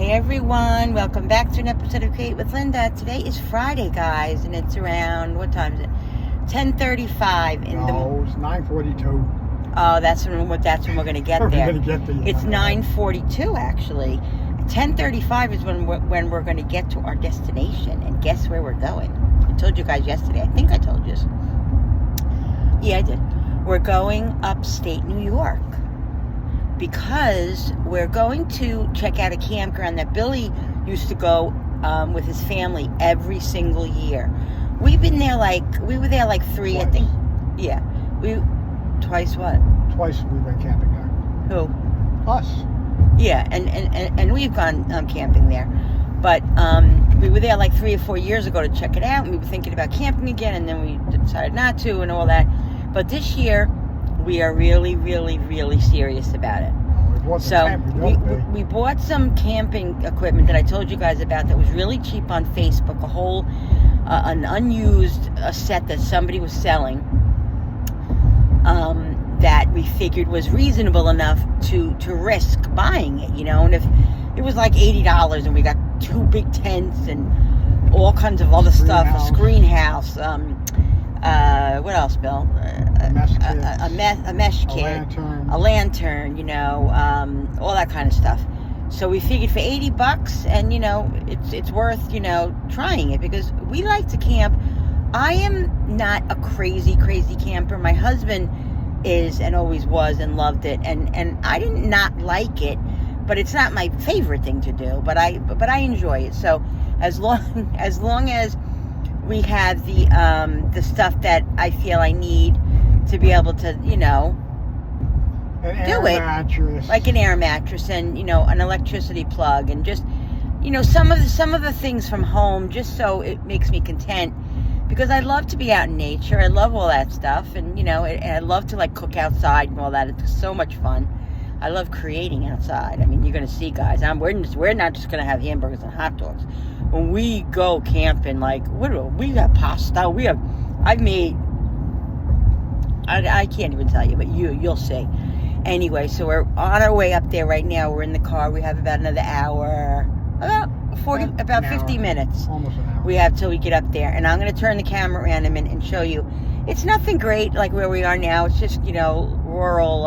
Hey everyone, welcome back to an episode of Create with Linda. Today is Friday, guys, and it's around, what time is it? 10:35 in the... No, it's 9:42. Oh, that's when we're going to get there. It's 9:42 actually. 10:35 is when we're going to get to our destination, and guess where we're going? I told you guys yesterday. I think I told you. Yeah, I did. We're going upstate New York because we're going to check out a campground that Billy used to go with his family every single year. We were there like three, Twice. I think. Yeah. Twice what? Twice we've been camping there. Who? Us. Yeah, and we've gone camping there. But we were there like 3 or 4 years ago to check it out, and we were thinking about camping again, and then we decided not to and all that. But this year, we are really, really, really serious about it. We bought some camping equipment that I told you guys about that was really cheap on Facebook, an unused set that somebody was selling that we figured was reasonable enough to risk buying it, and if it was like $80 and we got 2 big tents and all kinds of other stuff, a screen house, what else, Bill? A mesh kit, a lantern, all that kind of stuff. So we figured for $80, and it's worth trying it because we like to camp. I am not a crazy camper. My husband is and always was and loved it, and I did not like it, but it's not my favorite thing to do. But I enjoy it. So as long as we have the stuff that I feel I need to be able to, do it, like an air mattress and an electricity plug and just some of the things from home, just so it makes me content, because I love to be out in nature. I love all that stuff, and and I love to like cook outside and all that. It's so much fun. I love creating outside. I mean, you're gonna see, guys. We're not just gonna have hamburgers and hot dogs. When we go camping, like, we got pasta. I can't even tell you, but you'll see. Anyway, so we're on our way up there right now. We're in the car. We have about another hour, about 50 minutes. Almost an hour. We have till we get up there. And I'm going to turn the camera around and show you. It's nothing great like where we are now. It's just, rural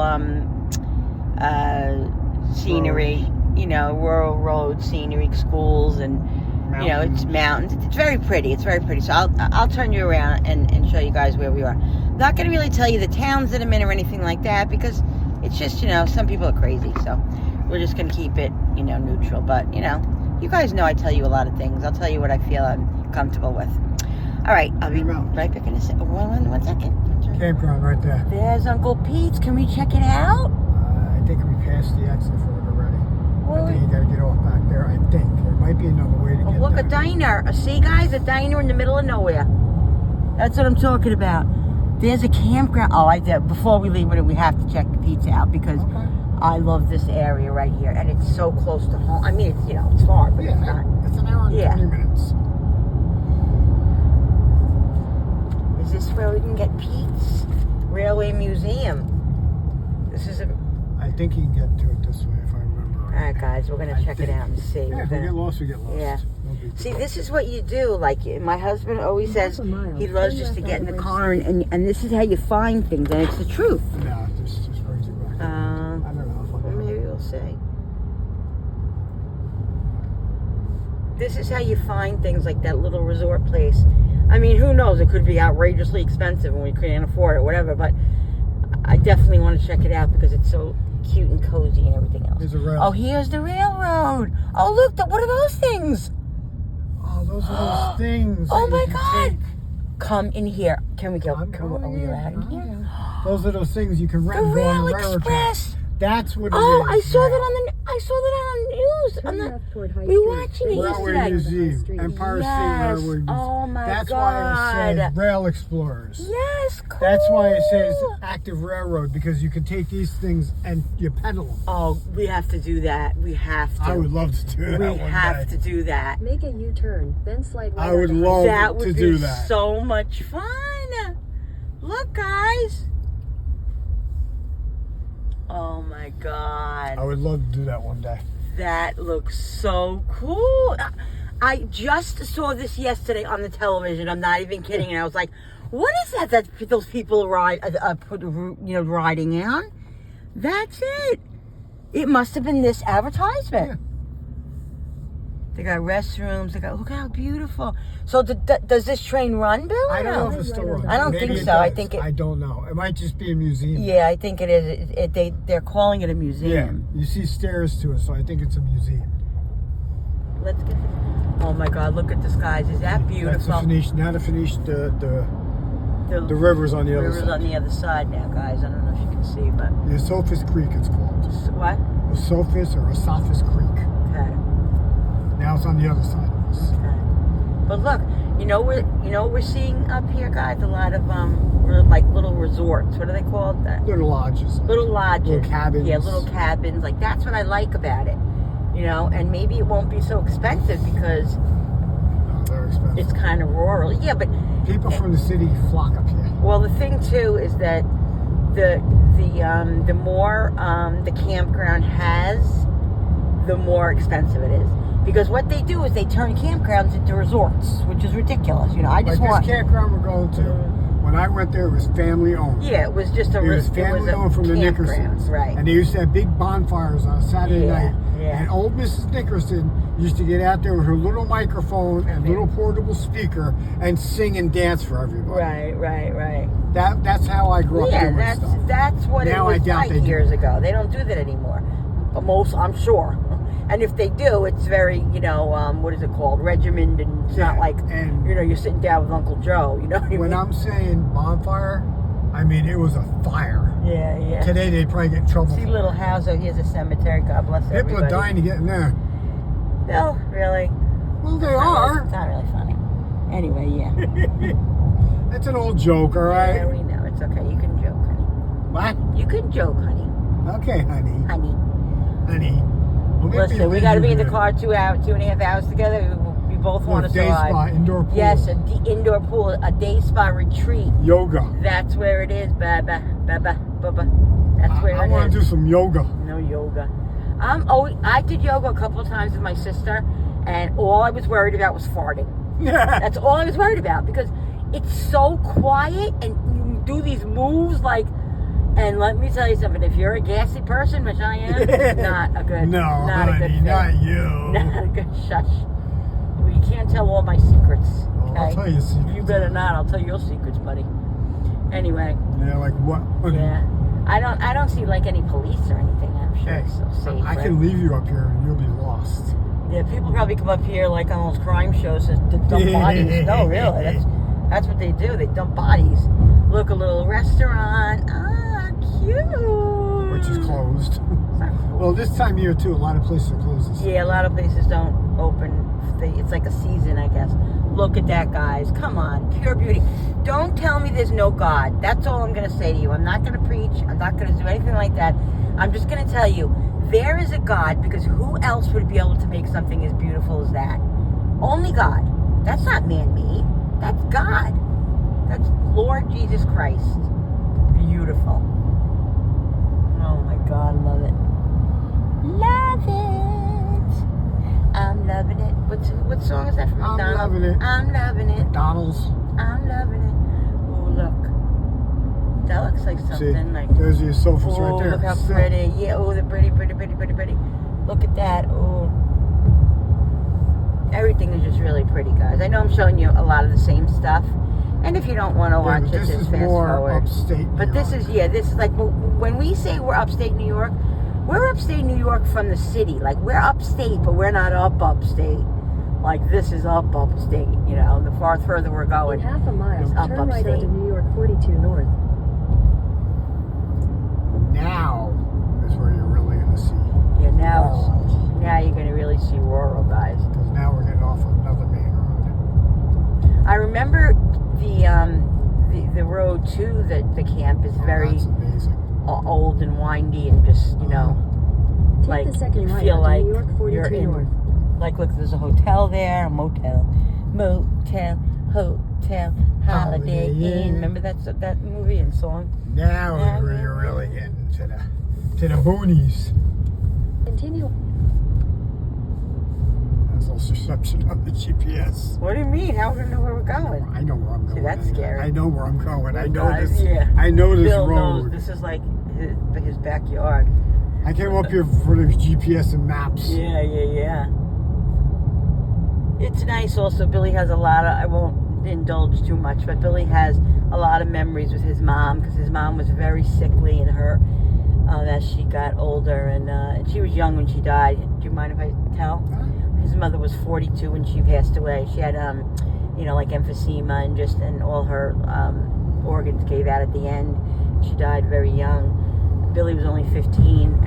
scenery, rural roads, scenery, schools, and mountains. it's mountains. It's very pretty. So I'll turn you around and show you guys where we are. I'm not going to really tell you the towns that I'm in or anything like that, because it's just, some people are crazy. So we're just going to keep it, neutral. But, you guys know I tell you a lot of things. I'll tell you what I feel I'm comfortable with. All right. I'll be right back in a second. One second. Campground right there. There's Uncle Pete's. Can we check it out? I think we passed the exit for it already. I think you got to get off back there. I think there might be another way to get Look, there. a diner. See, guys, a diner in the middle of nowhere. That's what I'm talking about. There's a campground. Oh, before we leave, we have to check Pete's out, because I love this area right here, and it's so close to home. I mean, it's it's far, but it's not. It's an hour and 20 minutes. Is this where we can get Pete's Railway Museum? This is I think you can get to it this way, if I remember right. All right, guys, we're gonna check it out and see. Yeah, if we get lost, we get lost. Yeah. No big See, deal. this is what you do. Like, my husband always says he loves just to get in the car, and this is how you find things, and it's the truth. No, this is just crazy back. I don't know if Well, maybe we'll see. This is how you find things like that little resort place. I mean, who knows? It could be outrageously expensive and we couldn't afford it, whatever. But I definitely want to check it out because it's so cute and cozy and everything else. There's a rail. Oh, here's the railroad. Oh, look, what are those things? Oh, those are those things. Oh, that my you can God. take. Come in here. Can we go? Are we allowed in here? Those are those things you can The rent. Rail on the railroad Express. track. That's what it is. Oh, I saw that on news. We were watching it Railway yesterday. Museum. Empire State Yes. Railway Museum. Oh, my That's God. why it says Rail Explorers. Yes, cool. That's why it says active railroad, because you can take these things and you pedal them. Oh, we have to do that. We have to. I would love to do that We one have day. to do that. Make a U-turn, then slide right I would onto love That to would do be that. so much fun. Look, guys. Oh my God. I would love to do that one day. That looks so cool. I just saw this yesterday on the television. I'm not even kidding. And I was like, what is that those people riding on? That's it. It must have been this advertisement. Yeah. They got restrooms. Look how beautiful. So does this train run, Bill? I don't know if it still runs. I don't Maybe think it so. does. I think I don't know. It might just be a museum. Yeah, I think it is. They're calling it a Yeah. museum. You see stairs to it, so I think it's a museum. Let's get. Oh my God! Look at the skies. Is that beautiful? That's the Phoenician. Now the Phoenician. The river's on the other side. River's on the other side now, guys. I don't know if you can see, but The Sophis Creek, it's called. what? Sophis or Sophis Creek. Okay. Now it's on the other side of this. Okay. But look, we're seeing up here, guys. A lot of like little resorts. What are they called? Little lodges. Little lodges. Little cabins. Yeah, little cabins. Like that's what I like about it. And maybe it won't be so expensive because No, they're expensive. it's kind of rural. Yeah, but People from the city flock up here. well, the thing too is that the more the campground has, the more expensive it is. Because what they do is they turn campgrounds into resorts, which is ridiculous. I just Like want. this campground we're going to, when I went there, it was family owned. Yeah, it was just It was family owned from the campground, Nickersons. right? And they used to have big bonfires on Saturday Yeah, night. yeah. And old Mrs. Nickerson used to get out there with her little microphone and little portable speaker and sing and dance for everybody. Right. That's how I grew up Yeah, doing stuff. that's what Now it I was doubt like they do. years ago. They don't do that anymore. Most, I'm sure. And if they do, it's very, what is it called? Regimented, and it's not Yeah, like, and- you're sitting down with Uncle Joe. You know what I mean? When I'm saying bonfire, I mean it was a fire. Yeah. Today they'd probably get in trouble. See little house. Oh, here's a cemetery. God bless People everybody. are dying to get in there. No, really. Well, they It's are. not really funny. Anyway, yeah. That's an old joke, all right? Yeah, we know. It's okay. You can joke, honey. What? You can joke, honey. Okay, honey. Honey. Well, maybe Listen, we leave got to you be in the here. car 2.5 hours together. We both want to Day survive. spa, indoor pool. Yes, indoor pool, a day spa retreat. Yoga. That's where it is, baba. That's where I it want is. to do some yoga. No yoga. I did yoga a couple of times with my sister, and all I was worried about was farting. That's all I was worried about because it's so quiet and you do these moves like. And let me tell you something. If you're a gassy person, which I am, not a good. No, not honey, a good fit. not you. Not a good shush. Well, you can't tell all my secrets. Oh, Okay? I'll tell you secrets. You better not. I'll tell your secrets, buddy. Anyway, Yeah, like what? yeah. I don't see like any police or anything. I'm sure Hey, it's so safe. I right? can leave you up here and you'll be lost. Yeah, people probably come up here like on those crime shows to dump bodies. No, really. That's what they do. They dump bodies. Look, a little restaurant. Ah, cute. Which is closed. It's not cool. Well, this time of year too, a lot of places are closed. Yeah, a lot of places don't open. It's like a season, I guess. Look at that, guys. Come on. Pure beauty. Don't tell me there's no God. That's all I'm going to say to you. I'm not going to preach. I'm not going to do anything like that. I'm just going to tell you, there is a God, because who else would be able to make something as beautiful as that? Only God. That's not man-made. That's God. That's Lord Jesus Christ. Beautiful. Oh my God, love it. Love it. I'm loving it. What song is that from I'm McDonald's? loving it. I'm loving it. McDonald's. I'm loving it. Oh, look. That looks like See, something like. there's your sofas Oh, right there. look how So- pretty. Yeah, oh, the pretty. Look at that. Oh. Everything is just really pretty, guys. I know I'm showing you a lot of the same stuff. And if you don't want to Yeah, watch but it, this just is fast more forward. upstate. But New this York. is like, when we say we're upstate New York, we're upstate New York from the city. Like, we're upstate, but we're not upstate. Like, this is upstate, the further we're In going. half a mile, It's up turn right upstate. onto New York 42 North. Now is where you're really going to see. Yeah, now you're going to really see rural, guys. Because now we're getting off another main road. I remember the road to the camp is very That's amazing. old and windy and just, Take like, the second you right feel onto like New York you're 43 in, North. like, look, there's a hotel there, a motel, Holiday Inn. Inn. Remember that movie and song? Now is where you're really getting to the boonies. Continue. close reception on the GPS. What do you mean? How are we gonna know where we're going? I know where I'm going. See, that's scary. I know where I'm going. I know Guys, this. yeah. I know this Bill knows road. this is like his backyard. I came up here for the GPS and maps. Yeah. It's nice also. Billy has a lot of, I won't indulge too much, but Billy has a lot of memories with his mom because his mom was very sickly and hurt as she got older. And she was young when she died. Do you mind if I tell? His mother was 42 when she passed away. She had, like emphysema and all her organs gave out at the end. She died very young. Billy was only 15,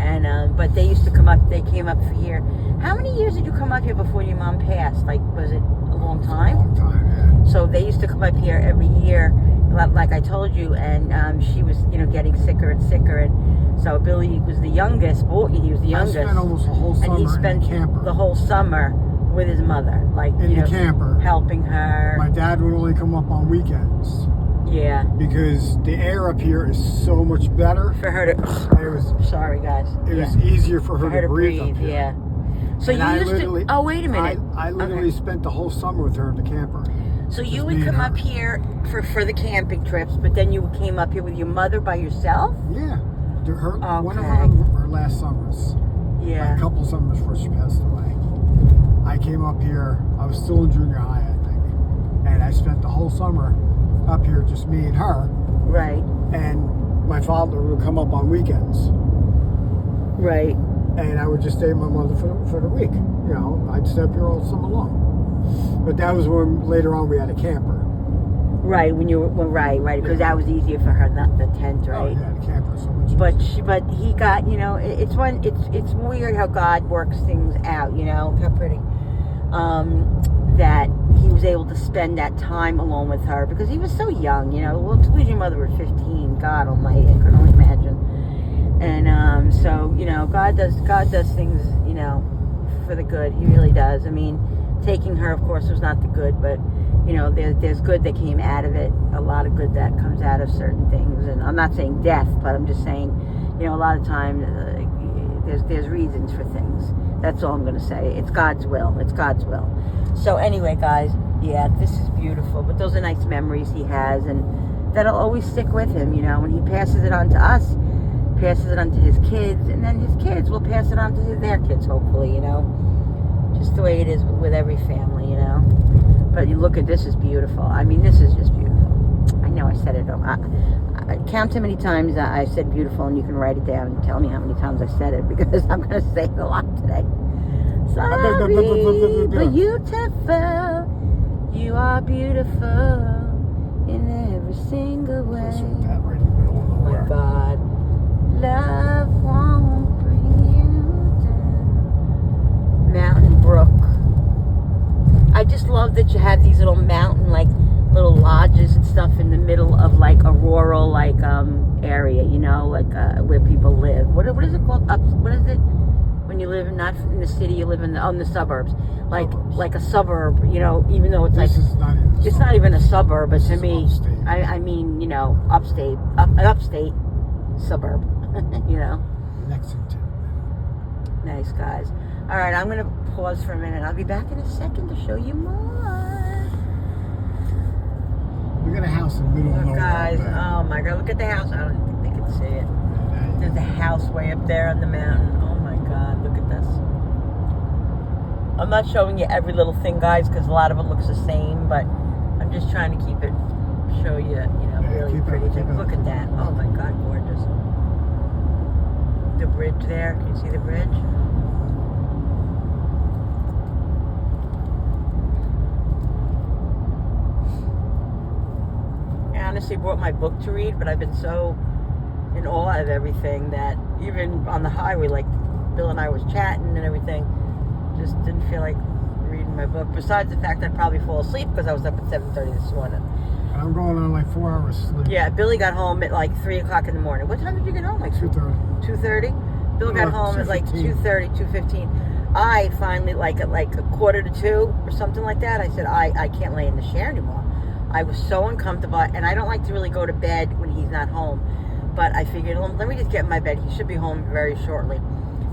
but they used to come up. They came up here. How many years did you come up here before your mom passed? Like, was it a long time? A long time, yeah. So they used to come up here every year, like I told you, and she was, getting sicker and sicker, and so Billy was the youngest. He was the youngest. I spent almost the whole summer and he spent in the camper. the whole summer with his mother, like in the camper, helping her. My dad would only come up on weekends. Yeah. Because the air up here is so much better. For her to... It was, sorry, guys. It was easier for her to breathe up here. Yeah. So and you used to... Oh, wait a minute. I literally spent the whole summer with her in the camper. So you would come up here for the camping trips, but then you came up here with your mother by yourself? Yeah. One of her last summers. Yeah. A couple summers before she passed away. I came up here. I was still in junior high, I think. And I spent the whole summer up here, just me and her. Right. And my father would come up on weekends. Right. And I would just stay with my mother for the week. I'd stay up here all summer long. But that was when later on we had a camper. Right, right, because that was easier for her, not the tent, right? Oh, yeah, the camper, so much easier. But he got, it's weird how God works things out, how pretty. That he was able to spend that time alone with her because he was so young, Well, to lose your mother at 15, God Almighty, I can only imagine. And so, God does things, for the good. He really does. I mean, taking her, of course, was not the good, but there's good that came out of it. A lot of good that comes out of certain things, and I'm not saying death, but I'm just saying, a lot of times there's reasons for things. That's all I'm going to say. It's God's will. It's God's will. So anyway, guys, yeah, this is beautiful. But those are nice memories he has, and that'll always stick with him. When he passes it on to us, passes it on to his kids, and then his kids will pass it on to their kids, hopefully. Just the way it is with every family. But you look at this is beautiful. I mean, this is just beautiful. I know I said it. I count how many times I said beautiful, and you can write it down and tell me how many times I said it because I'm going to say it a lot today. Sorry, beautiful. You are beautiful in every single way. Oh my God. Love won't bring you down. Mountain Brook. I just love that you have these little mountain, little lodges and stuff in the middle of a rural area, where people live. What is it called? What is it when you live not in the city, you live in the suburbs, like a suburb, even though it's it's not even a suburb, but to me, I mean, upstate suburb, Lexington. Nice, guys. All right, I'm gonna pause for a minute. I'll be back in a second to show you more. We got a house in the middle of nowhere. Guys, oh my God, look at the house. I don't think they can see it. There's a house way up there on the mountain. Oh my God, look at this. I'm not showing you every little thing, guys, because a lot of it looks the same, but I'm just trying to show you, really pretty things. Look at that. Oh my God, gorgeous. The bridge there. Can you see the bridge? I honestly brought my book to read, but I've been so in awe of everything that even on the highway, Bill and I was chatting and everything, just didn't feel like reading my book. Besides the fact I'd probably fall asleep because I was up at 7:30 this morning. I'm going on 4 hours sleep. Yeah, Billy got home at 3 o'clock in the morning. What time did you get home? 2:30. 2:30? Bill got home at 2:30, 2:15. I finally, at 1:45 or something like that, I said, I can't lay in the chair anymore. I was so uncomfortable, and I don't like to really go to bed when he's not home. But I figured, let me just get in my bed. He should be home very shortly.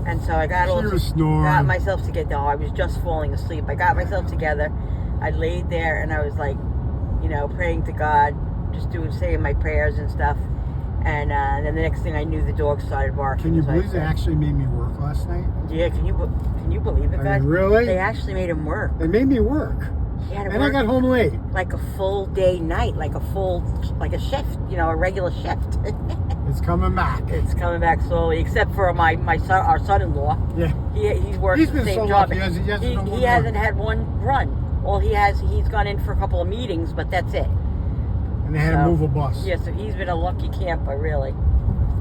And so I got got myself together. No, I was just falling asleep. I got myself together. I laid there and I was like, you know, praying to God, just saying my prayers and stuff. And then the next thing I knew, the dog started barking. Can you believe they actually made me work last night? Yeah, can you believe it, guys? I mean, really? They actually made him work. They made me work. And I got home late. Like a full day night, like a shift, you know, a regular shift. It's coming back. It's coming back slowly, except for our son-in-law. Yeah. He works He's the been same so job. lucky. He hasn't had one run. All he's gone in for a couple of meetings, but that's it. And they had to move a bus. Yeah, so he's been a lucky camper, really.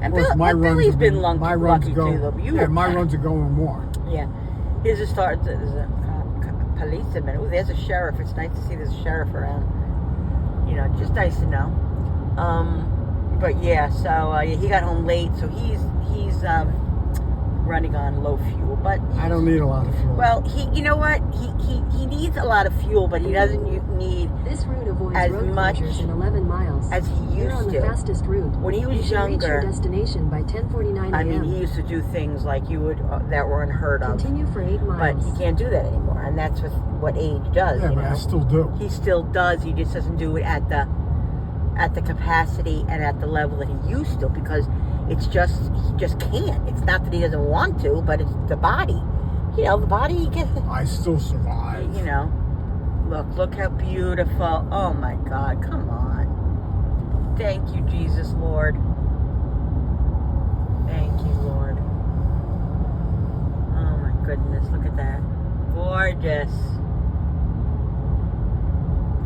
And Billy's been lucky too, though. My runs are going more. Yeah. Here's a start. There's a policeman. Oh, there's a sheriff. It's nice to see there's a sheriff around. You know, just nice to know. But yeah, so he got home late, so he's running on low fuel. But I don't need a lot of fuel. Well, you know what? He needs a lot of fuel, but he doesn't need this route avoids as road much in 11 miles. as he used You're on the to. fastest route. When he was reach younger, your destination by 10:49 a.m. I mean, he used to do things like you would that were unheard of. Continue for 8 miles. But he can't do that anymore, and that's what age does. Yeah, you but know? I still do. He still does. He just doesn't do it at the capacity and at the level that he used to, because he just can't. It's not that he doesn't want to, but it's the body. You know, the body gets. I still survive. You know, look how beautiful. Oh my God, come on. Thank you, Jesus, Lord. Thank you, Lord. Oh my goodness, look at that. Gorgeous.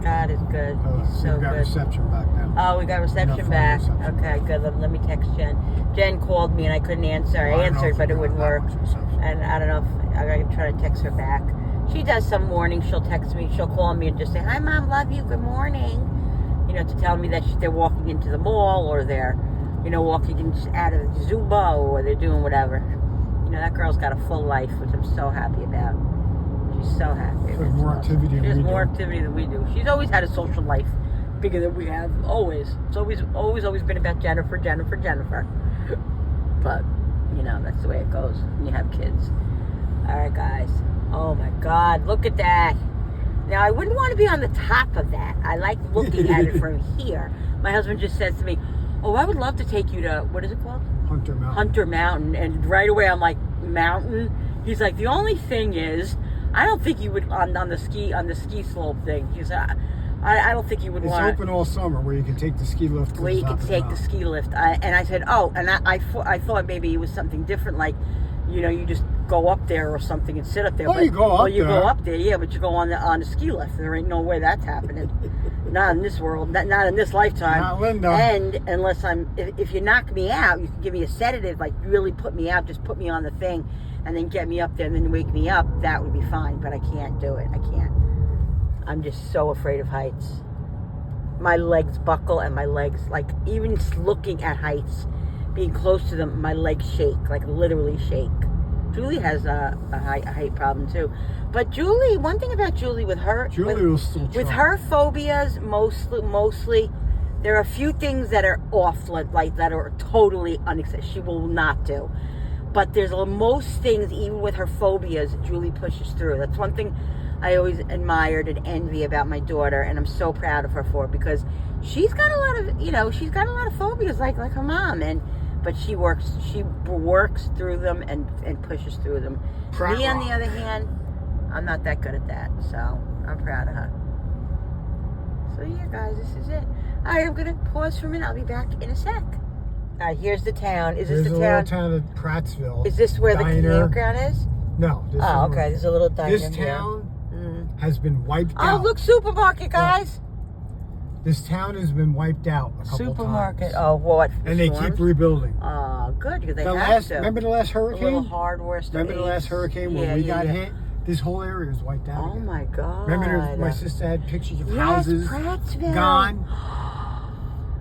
God is good. He's so we got good. reception back now. Oh, we got reception back. Okay, good. Let me text Jen. Jen called me and I couldn't answer. I answered, but it wouldn't work. And I don't know if I can try to text her back. She does some mornings. She'll text me. She'll call me and just say, "Hi, Mom. Love you. Good morning." You know, to tell me that they're walking into the mall, or they're, you know, walking out of the Zumba, or they're doing whatever. You know, that girl's got a full life, which I'm so happy about. She's so happy. She has more activity than we do. She has more activity than we do. She's always had a social life bigger than we have. Always. It's always been about Jennifer. But, you know, that's the way it goes when you have kids. All right, guys. Oh, my God. Look at that. Now, I wouldn't want to be on the top of that. I like looking at it from here. My husband just says to me, "Oh, I would love to take you to," what is it called? Hunter Mountain. And right away, I'm like, mountain? He's like, the only thing is, I don't think you would on the ski slope thing. He's I don't think you would want. It's open all summer where you can take the ski lift. Where you can take the ski lift. And I said, oh, and I thought maybe it was something different, like, you know, you just go up there or something and sit up there. Oh, you go up there. Go up there, yeah, but you go on the ski lift. There ain't no way that's happening. Not in this world. Not in this lifetime. Not Linda. And unless if you knock me out, you can give me a sedative, like really put me out, just put me on the thing, and then get me up there and then wake me up. That would be fine, but I can't do it. I can't. I'm just so afraid of heights. My legs buckle and my legs, like, even looking at heights, being close to them, my legs shake, like literally shake. Julie has a height problem too. But Julie, one thing about Julie will still try. With her phobias, mostly, there are a few things that are off, like that are totally unacceptable. She will not do. But there's most things, even with her phobias, Julie pushes through. That's one thing I always admired and envy about my daughter, and I'm so proud of her for it, because she's got a lot of phobias like her mom, but she works through them and pushes through them. Me, on the other hand, I'm not that good at that, so I'm proud of her. So yeah, guys, this is it. All right, I'm gonna pause for a minute. I'll be back in a sec. All right, here's the town. Is this the town? There's a little town of Prattsville. Is this where Diner. The campground is? No. Okay. There's a little diner. This town has been wiped out. Oh, look, supermarket, guys. This town has been wiped out a couple Supermarket. times. Oh, what? And they keep rebuilding. Oh, good, because they have to. Remember the last hurricane? A little hardware store. Remember the last hurricane when we got hit? This whole area was wiped out. Oh, my God. Remember my sister had pictures of houses Prattsville. gone?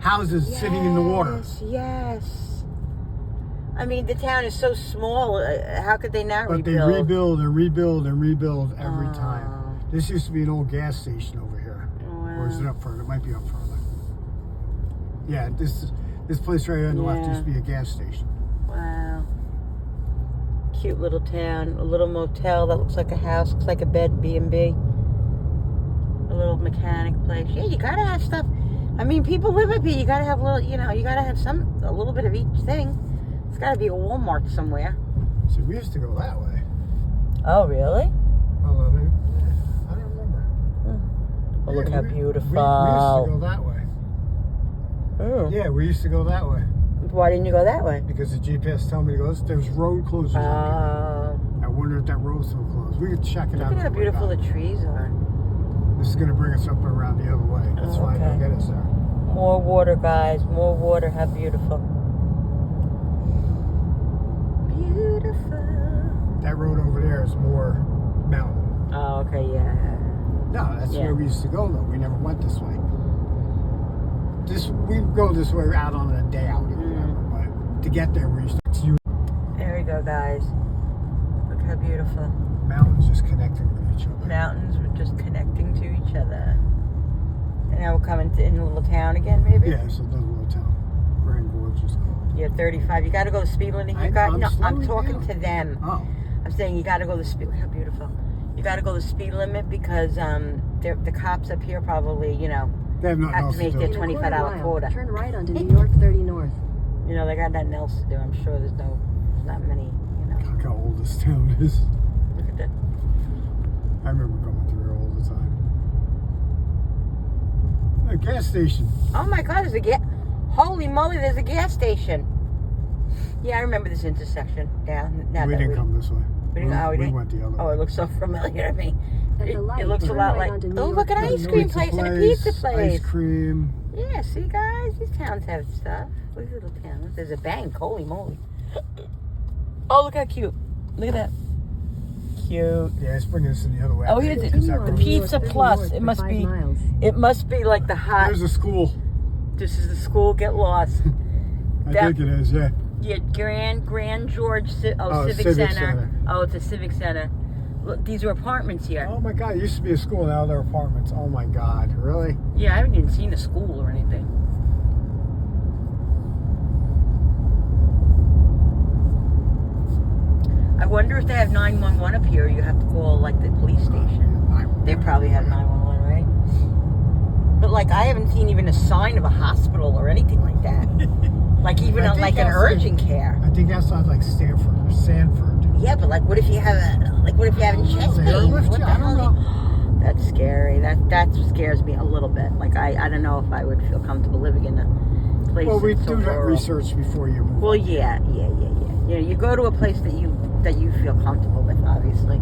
Houses sitting in the water. Yes. I mean, the town is so small. How could they not rebuild? But they rebuild and rebuild and rebuild every time. This used to be an old gas station over here. Wow. Or is it up further? It might be up further. Yeah, this place right on the left used to be a gas station. Wow. cute little town. A little motel that looks like a house. Looks like a bed, B&B. A little mechanic place. Yeah, you gotta have stuff. I mean, people live up here. You gotta have a little, you gotta have a little bit of each thing. It's gotta be a Walmart somewhere. See, we used to go that way. Oh, really? Well, maybe, I don't remember. Oh, look how we beautiful. used to go that way. Oh. Yeah, we used to go that way. Why didn't you go that way? Because the GPS told me to go. There's road closures on here. I wonder if that road's still closed. We could check it out. Look at how beautiful the trees are. This is going to bring us up and around the other way. That's fine. okay. They'll get us there. More water, guys. More water. How beautiful. Beautiful. That road over there is more mountain. Oh, okay, yeah. No, that's where we used to go, though. We never went this way. We go this way out on a day out or whatever, but to get there, we used to. There we go, guys. Look how beautiful. Mountains just connecting with each other. Mountains were just connecting to each other. And now we're coming in a little town again, maybe? Yeah, it's a little town. Grand Gorge is called. Yeah, 35. You got to go to speed limit. I'm talking to them. Oh. I'm saying you got to go to speed. How beautiful. You got to go to speed limit because the cops up here probably, They have nothing have else to make do. their In a quarter $25 mile, quota. Turn right onto New York 30 North. They got nothing else to do. I'm sure there's not many, Look how old this town is. Look at that. I remember going through here all the time. A gas station. Oh my God, there's a holy moly, there's a gas station. Yeah, I remember this intersection. Yeah, We didn't come this way. We went the other way. Oh, it looks so familiar to me. At the light, It looks a turn lot right like, onto New oh, look, an York ice 30 cream North. place and a pizza place. Ice cream. Yeah, see, guys, these towns have stuff. These little towns. There's a bank. Holy moly. Oh, look how cute. Look at that. Cute. Yeah, it's bringing us in the other way. Oh, I here's think. the Is that Continue on right? New York Pizza 30 Plus. North It for must 5 be. miles. It must be like the hot. There's a school. This is the school. Get lost. I think it is, yeah. Yeah, Grand George Civic Civic Center. Center. Oh, it's a Civic Center. Look, these are apartments here. Oh my God, it used to be a school, now they're apartments. Oh my God, really? Yeah, I haven't even seen a school or anything. I wonder if they have 911 up here. You have to call like the police station. They probably have 911, right? But like, I haven't seen even a sign of a hospital or anything like that. Like even I on think like an that's urgent care. I think that sounds like Stanford or Sanford. Yeah, but like, what if you have chest They pain? lift What you, the I don't hell? know. That's scary. That scares me a little bit. Like I don't know if I would feel comfortable living in a place. Well, we that's so do that rural. research before you move. Well, yeah. You go to a place that you feel comfortable with, obviously.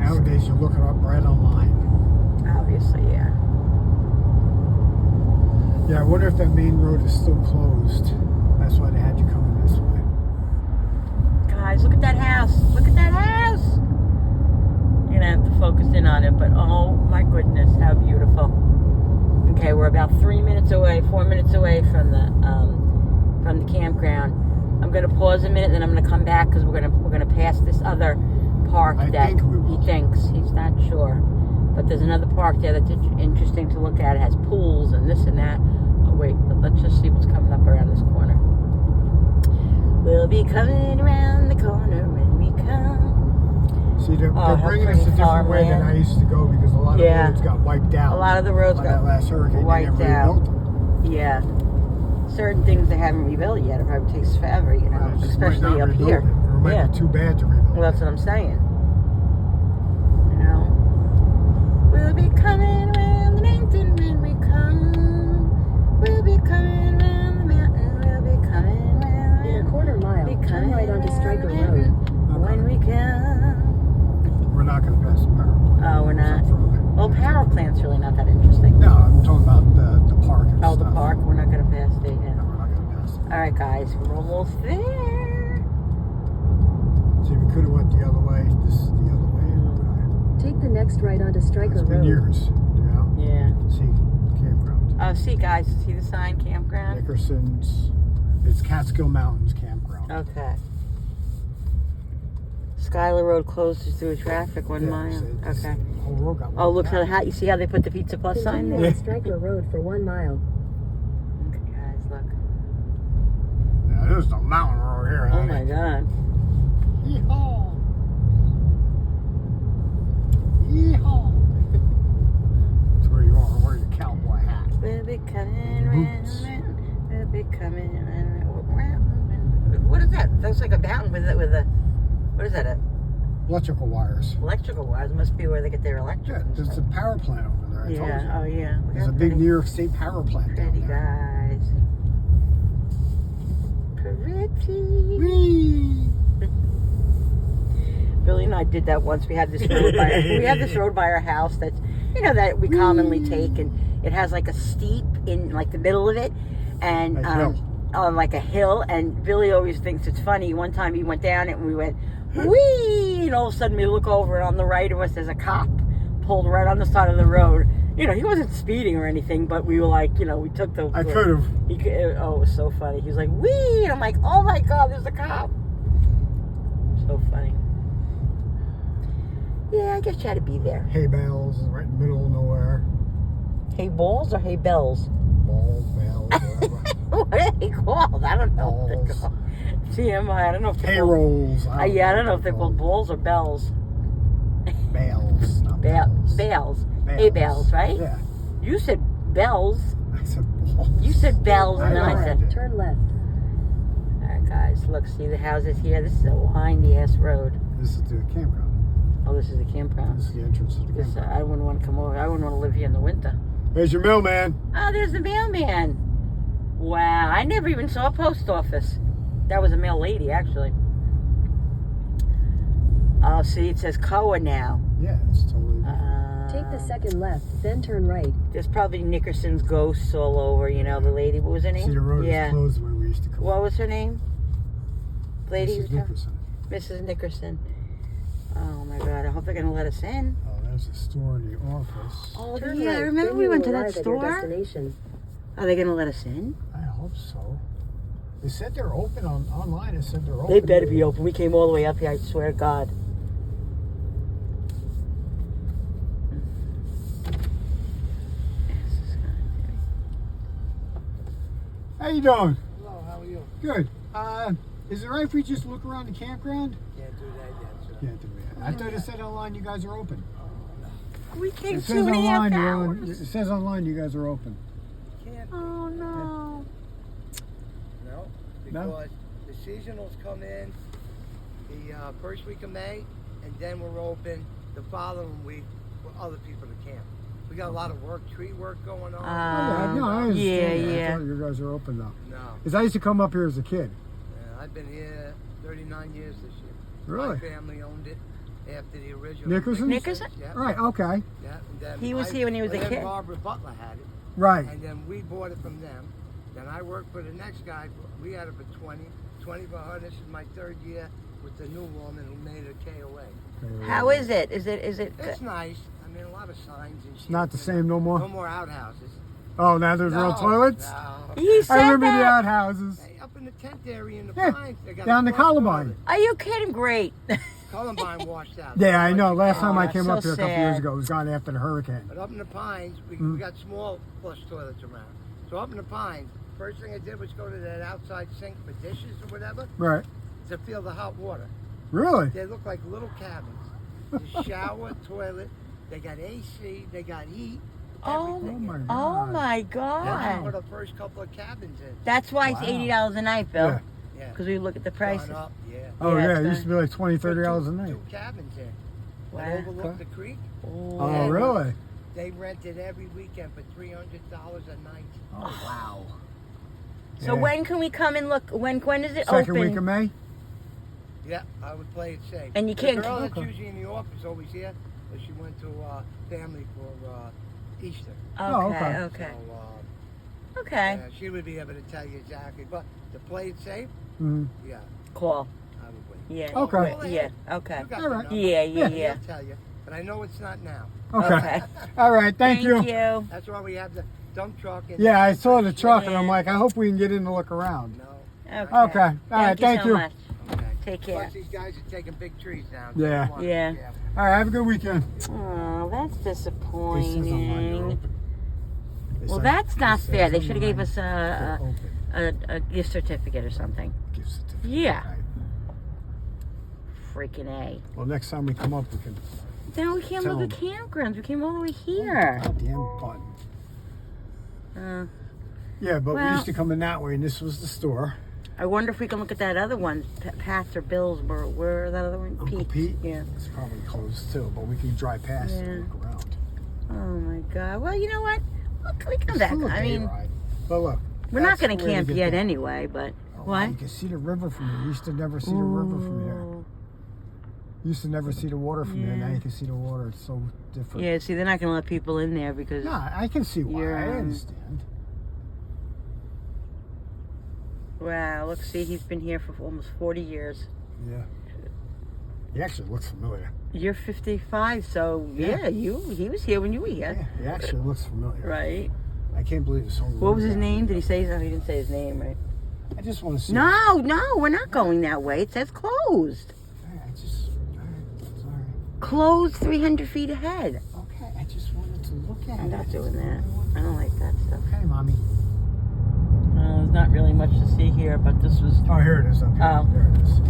Nowadays, you look it up right online. Obviously, yeah. Yeah, I wonder if that main road is still closed. That's why they had you coming this way. Guys, look at that house. Look at that house. You're gonna have to focus in on it, but oh my goodness, how beautiful. Okay, we're about 4 minutes away from the campground. I'm gonna pause a minute, then I'm gonna come back because we're gonna pass this other park I that think we will. he thinks. He's not sure, but there's another park there that's interesting to look at. It has pools and this and that. Oh wait, but let's just see what's coming up around this corner. We'll be coming around the corner when we come. See, they're how bringing us pretty a different way than farmland. I used to go because a lot of Yeah. roads got wiped out. A lot of the roads by got that last hurricane. wiped they never out. rebuilt them. Yeah. Certain things they haven't rebuilt yet. It probably takes forever, They just especially might not up rebuild here. it, or it might Yeah. be too bad to rebuild. Well, that's what I'm saying. We'll be coming around the mountain when we come. We'll be coming around the mountain. We'll be coming around. In a quarter mile, turn right onto Stryker Road. When we come. We're not going to pass the power plant. Oh, we're not. Except for Well, power plant's really not that interesting. No, I'm talking about the park and Oh, stuff. the park. We're not going to pass it yet. No, we're not going to pass it. All right, guys. We're almost there. See, we could have went the other way. This is the other way. Take the next right onto Stryker It's been Road. years, you know? Yeah. See, campground. Oh, see, guys. See the sign, campground? Nickerson's. It's Catskill Mountains Campground. Okay. Schuyler Road closes through traffic 1 Yeah, mile. so it's- Okay. the whole road got Oh, look wiped how out. the hat. You see how they put the Pizza Plus sign Continue there? on Stryker Road for 1 mile. Okay, guys, look. Yeah, there's the mountain road here, Oh honey. my God. Yeehaw! Yeehaw! That's where you are. Wear your cowboy hat. We'll be coming Boots. round. We'll be coming round. What is that? That's like a mountain with a. What is that? A Electrical wires. electrical wires. Must be where they get their electric. Yeah, and there's a stuff. power plant over there. I told you. Yeah. Oh yeah. Look There's how a big pretty- New York State power plant down Pretty there. guys. Pretty. Whee! Billy and I did that once. We had this road by our house that's that we commonly take, and it has like a steep in like the middle of it, and A hill. on like a hill. And Billy always thinks it's funny. One time he went down it and we went whee, and all of a sudden we look over and on the right of us there's a cop pulled right on the side of the road. He wasn't speeding or anything, but we were like, we took the. I could have. Oh, it was so funny. He was like, wee! And I'm like, oh my God, there's a cop. So funny. Yeah, I guess you had to be there. Hay bales right in the middle of nowhere. Hay balls or hay bells? Balls, bales, whatever. What are they called? I don't know what they're Balls. called. TMI, I don't know if they're Hay called. rolls. I don't know if they're called balls or bells. Bales, not bells. Bales. Hay bales, right? Yeah. You said bells. I said balls. You said bells, and then I know. said. Turn left. Alright, guys, look, see the houses here? This is a windy ass road. This is the campground. Oh, this is the campground. This is the entrance to the This, campground. I wouldn't want to come over. I wouldn't want to live here in the winter. There's your mailman. Oh, there's the mailman. Wow, I never even saw a post office. That was a mail lady, actually. Oh, see, it says Koa now. Yeah, it's totally. Take the second left, then turn right. There's probably Nickerson's ghosts all over, the lady. What was her name? See, the road Yeah. is closed the way we used to come. What was her name? Lady? Mrs. Nickerson. Mrs. Nickerson. Oh my God, I hope they're going to let us in. Oh, there's a store in the office. Oh, Turn yeah, I right, remember then we you went will to that arrive at your store. destination. Are they going to let us in? I hope so. They said they're open online. It said they're open. They better be open. We came all the way up here, I swear to God. How you doing? Hello, how are you? Good. Is it right if we just look around the campground? Can't do that yet, sir. Can't do that. I thought it said online you guys are open. We came It 2.5 online. hours. It says online you guys are open. Can't. Oh, no. No, No? because the seasonals come in the first week of May, and then we're open the following week for other people to camp. We got a lot of work, tree work going on. Yeah, no, I understand. yeah, I thought you guys are open though. No, Because I used to come up here as a kid. I've been here 39 years this year. Really? My family owned it after the original. Nickerson? Nickerson? Yeah. Right, okay. Yeah, and then He was here when he was a then kid. Barbara Butler had it. Right. And then we bought it from them. Then I worked for the next guy. We had it for 20 for her. This is my third year with the new woman who made it KOA. How is it? Is it It's nice. I mean, a lot of signs and shit. It's not the you same no know. more? No more outhouses. Oh, now there's real toilets? No. He said I remember the that. outhouses. Hey, up in the tent area in the Yeah, pines. They got down a the flush Columbine. toilet. Are you kidding? Great. Columbine washed out. Yeah, I know. Last time I that's came so up here a couple years sad. ago, it was gone after the hurricane. But up in the pines, we got small flush toilets around. So up in the pines, first thing I did was go to that outside sink for dishes or whatever Right. to feel the hot water. Really? They look like little cabins. The shower, toilet, they got AC, they got heat, Oh, everything. my in. oh my That's one God. of the first couple of cabins in. That's why it's Wow. $80 a night, Bill. Yeah. Yeah. Because we look at the Gone prices. up, yeah. Oh, Yeah, yeah. it's It used to be like $20, $30 a night. Two cabins in. Wow. That overlook the creek. Oh, Yeah. really? They rented every weekend for $300 a night. Oh, wow. So Yeah. when can we come and look? When is it Second open? week of May? Yeah, I would play it safe. And you can't- The girl that's Okay. usually in the office always here, but she went to family for Easter. Oh, Okay, okay. okay. So Okay. she would be able to tell you exactly. But to play it safe, Mm-hmm. yeah, Call. I would wait. Yeah. Okay. Call Yeah. ahead. Okay. You got All the right. number. Yeah, yeah, Yeah. yeah. I'll tell you, but I know it's not now. Okay. Okay. All right. Thank you. That's why we have the dump truck. And Yeah, I saw the truck and I'm Yeah. like, I hope we can get in to look around. No. Okay. Okay. All right. Thank Thank you you. so much. Okay. Take care. Plus, these guys are taking big trees down. Yeah. So you Yeah. wanna be careful. All right. Have a good weekend. Oh, that's It says online you're disappointing. open. They Well, said- that's not it fair. says They should have gave online us they're open. a gift certificate or something. Gift certificate. Yeah. Right. freaking A. Well, next time we come up, we can. Now we can't Tell look at campgrounds. We came all the way here. Goddamn button. Yeah, but we well- used to come in that way, and this was the store. I wonder if we can look at that other one, Pat's or Bill's. Where that other one? Uncle Pete? Yeah. It's probably closed too, but we can drive past and look around. Oh my God. Well, you know what? Look, we come It's back. still a I day mean, ride. But look, we're not that's going to the way camp get yet there. anyway. But Oh, what? You can see the river from here. You used to never see the river from here. Ooh. You used to never see the water from here. Now Yeah. you can see the water. It's so different. Yeah. See, they're not going to let people in there because. No, I can see why. You're, I understand. Wow. Look, see, he's been here for almost 40 years. Yeah. He actually looks familiar. You're 55, so yeah, he was here when you were here. Yeah, he actually looks familiar. Right. I can't believe it's so long. What was his name? Did he say? No, he didn't say his name, right? I just want to see. No, we're not going that way. It says closed. I just. Alright, sorry. Closed 300 feet ahead. Okay, I just wanted to look at it. I'm not doing that. I don't like that stuff. Okay, mommy. Well, there's not really much to see here, but this was. Oh, here it is up here. Oh. There it is.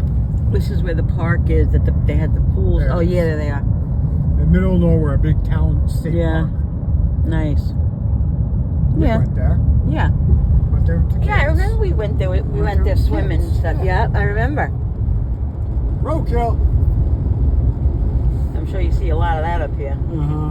This is where the park is. That they had the pools. There Oh it is. yeah, there they are. In the middle of nowhere, a big town state Yeah. park. Nice. We Yeah. went there. Yeah. Went there with the Yeah, I kids. remember we went there. We went there swimming and stuff. Yeah, I remember. Roadkill. I'm sure you see a lot of that up here. Uh-huh.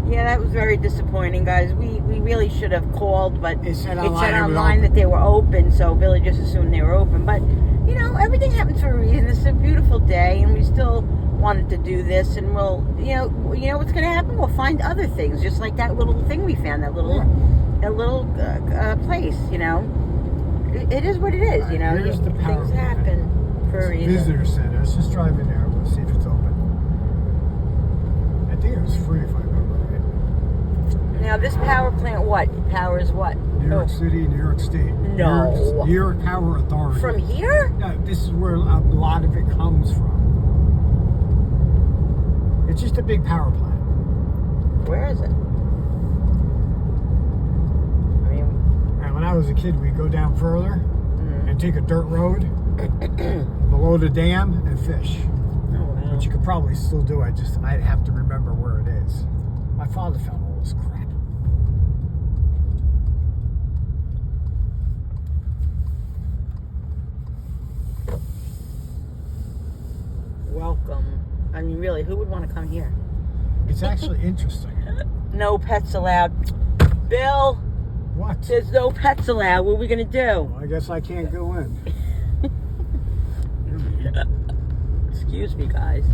Yeah, that was very disappointing, guys. We really should have called, but It said it online said it was online open. that they were open, so Billy just assumed they were open. But, you know, everything happens for a reason. This is a beautiful day, and we still wanted to do this, and we'll, you know what's going to happen? We'll find other things, just like that little thing we found, that little place, you know. It is what it is, you know. Here's the power Things plant. happen for a reason. Visitor center. Let's just drive in there. We'll see if it's open. I think it was free if I remember right. Now, this power plant, what? Powers what? New York City, New York State. No. New York Power Authority. From here? No, this is where a lot of it comes from. It's just a big power plant. Where is it? I mean, And when I was a kid, we'd go down further and take a dirt road below the dam and fish. oh wow. Which you could probably still do. I'd have to remember where it is. My father found all this crap. Welcome. I mean, really, who would want to come here? It's actually interesting. No pets allowed. Bill, What? there's no pets allowed. What are we going to do? Well, I guess I can't go in. Excuse me, guys.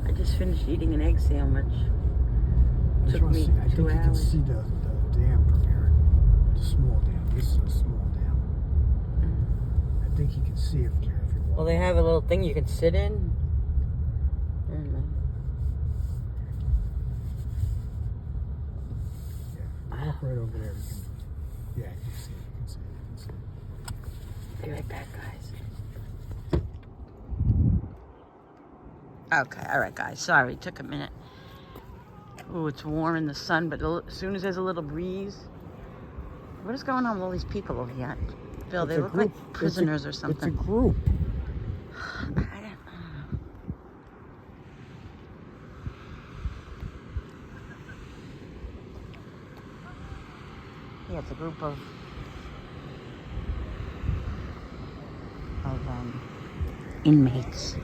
I just finished eating an egg sandwich. I just Took want to me see. I 2 think you can hours. see the dam from here. The small dam. This is a small dam. I think you can see it from here if you walk. Well, they have a little thing you can sit in. I don't know. Yeah, walk right over there. You can, yeah, you can see it. You can see it. You can see it. Be right back, guys. Okay, all right, guys. Sorry, it took a minute. Ooh, it's warm in the sun, but as soon as there's a little breeze. What is going on with all these people over here? Bill, It's they a look group. like prisoners or something. It's a group. I don't- Yeah, it's a group of inmates. So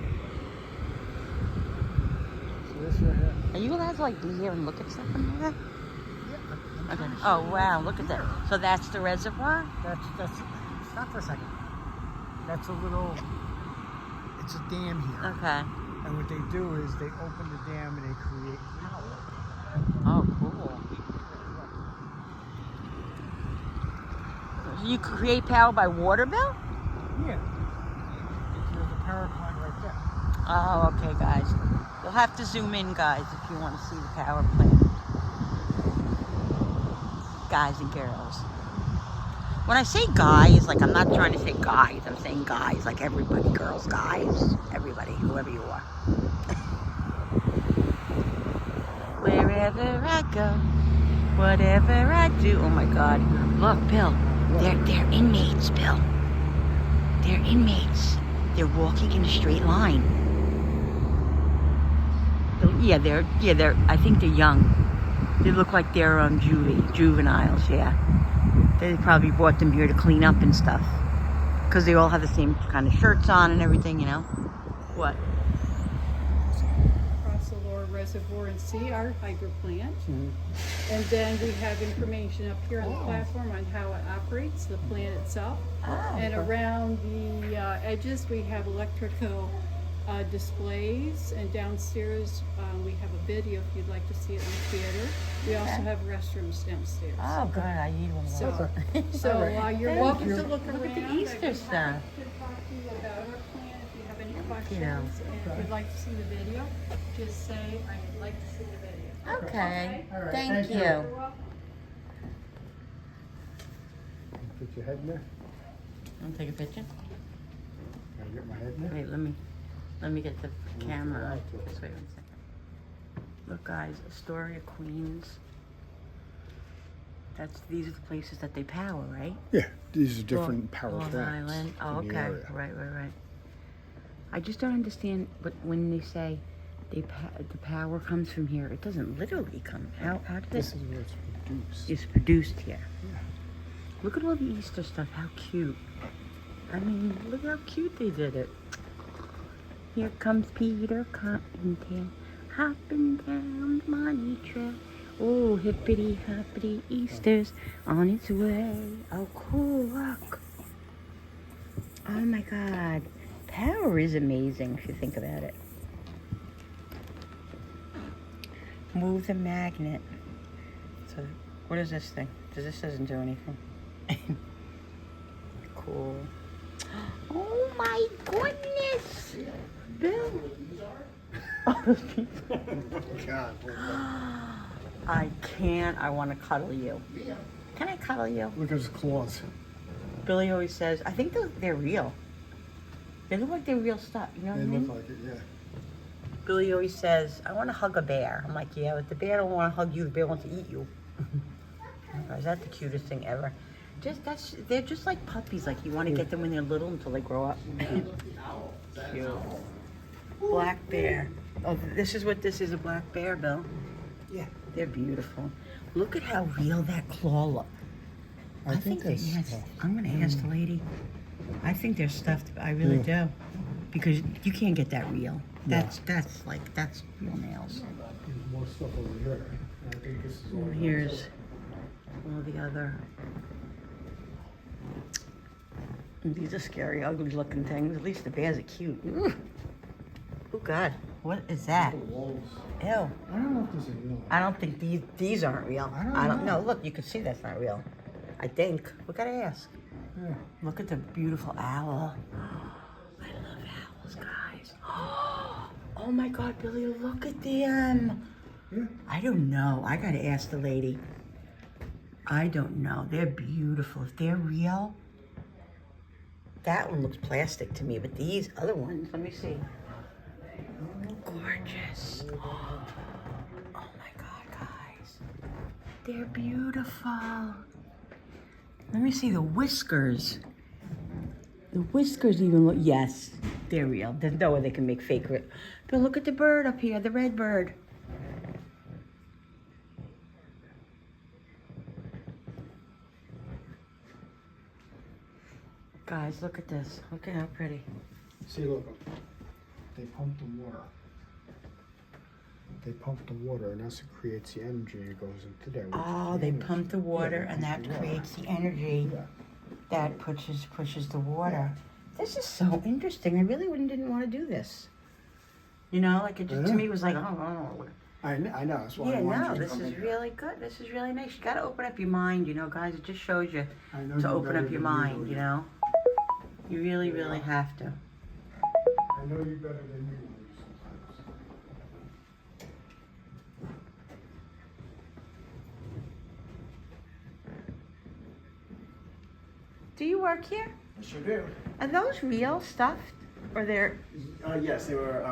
this right here. Are you allowed to like be here and look at stuff and all that? Yeah. Okay. Oh wow, look at that. So that's the reservoir? That's. Stop for a second. That's a little. It's a dam here. Okay. And what they do is they open the dam and they create power. Oh, cool. You create power by water, Bill? Yeah. There's a power plant right there. Oh, okay, guys. You'll have to zoom in, guys, if you want to see the power plant. Guys and girls. When I say guys, like I'm not trying to say guys, I'm saying guys, like everybody, girls, guys, everybody, whoever you are. Wherever I go, whatever I do. Oh my God. Look, Bill, they're inmates, Bill. They're inmates. They're walking in a straight line. Yeah, they're. I think they're young. They look like they're juveniles. Yeah, they probably brought them here to clean up and stuff, because they all have the same kind of shirts on and everything. You know. What? Across the lower reservoir and see our hydro plant. And then we have information up here on the platform on how it operates, the plant itself. And around the edges, we have electrical displays, and downstairs we have a video if you'd like to see it in the theater. We also have restrooms downstairs. Oh, good. I need one of those. So you're welcome to look around. Look at the Easter stuff. To talk to you about our plan if you have any questions, and if you'd like to see the video, just say I'd like to see the video. Okay. All right, Thank you. You're welcome. Put your head in there. Want to take a picture? Gotta get my head in there. Wait, let me get the camera. Just wait 1 second. Look, guys, Astoria, Queens. These are the places that they power, right? Yeah, these are different power Long plants. Island. Oh, in the okay. area. Right. I just don't understand, but when they say the power comes from here, it doesn't literally come. How did This this? is where it's produced. It's produced here. Yeah. Look at all the Easter stuff. How cute. I mean, look how cute they did it. Here comes Peter Cottontail, hopping down the money trail. Oh, hippity hoppity Easter's on its way. Oh, cool, look. Oh my God. Power is amazing if you think about it. Move the magnet. So, what is this thing? This doesn't do anything. Cool. Oh my goodness! Bill! God. I can't. I want to cuddle you. Can I cuddle you? Look at his claws. Billy always says, I think they're real. They look like they're real stuff. You know what They I mean? look like it, yeah. Billy always says, I want to hug a bear. I'm like, yeah, but the bear don't want to hug you. The bear wants to eat you. Is that the cutest thing ever? They're just like puppies. Like, you want to get them when they're little until they grow up. Cute. Black bear. Oh, this is what this is, a black bear, Bill. Yeah. They're beautiful. Look at how real that claw looks. I think that's yes. tough. I'm going to ask the lady. I think they're stuffed. I really do. Because you can't get that real. That's real nails. There's more stuff over here. I think this is all. Here's all the other. These are scary, ugly looking things. At least the bears are cute. Ooh. Oh God, what is that? Wolves. Ew. I don't know if this is real. I don't think these aren't real. I don't know. Look, you can see that's not real. I think. We gotta ask. Yeah. Look at the beautiful owl. I love owls, guys. Oh my God, Billy, look at them. Yeah. I don't know. I gotta ask the lady. I don't know. They're beautiful. If they're real, that one looks plastic to me, but these other ones, let me see. Gorgeous. Oh my God, guys. They're beautiful. Let me see the whiskers. The whiskers even look, yes, they're real. There's no way they can make fake it. But look at the bird up here, the red bird. Guys, look at this. Look at how pretty. See, look. They pump the water. They pump the water, and that's what creates the energy that goes into there. Oh, they pump the water, and that creates the energy Yeah. that pushes the water. This is so interesting. I really didn't want to do this. You know, like it just, to me was like, oh. I know. That's why Yeah, I wanted no, you to this come is in here. really good. This is really nice. You got to open up your mind, you know, guys. It just shows you I know to you're open better up your than me, mind, Lily. you know. You really, really have to. I know you better than me sometimes. Do you work here? I sure do. Are those real stuffed? Or they're... Yes, they were.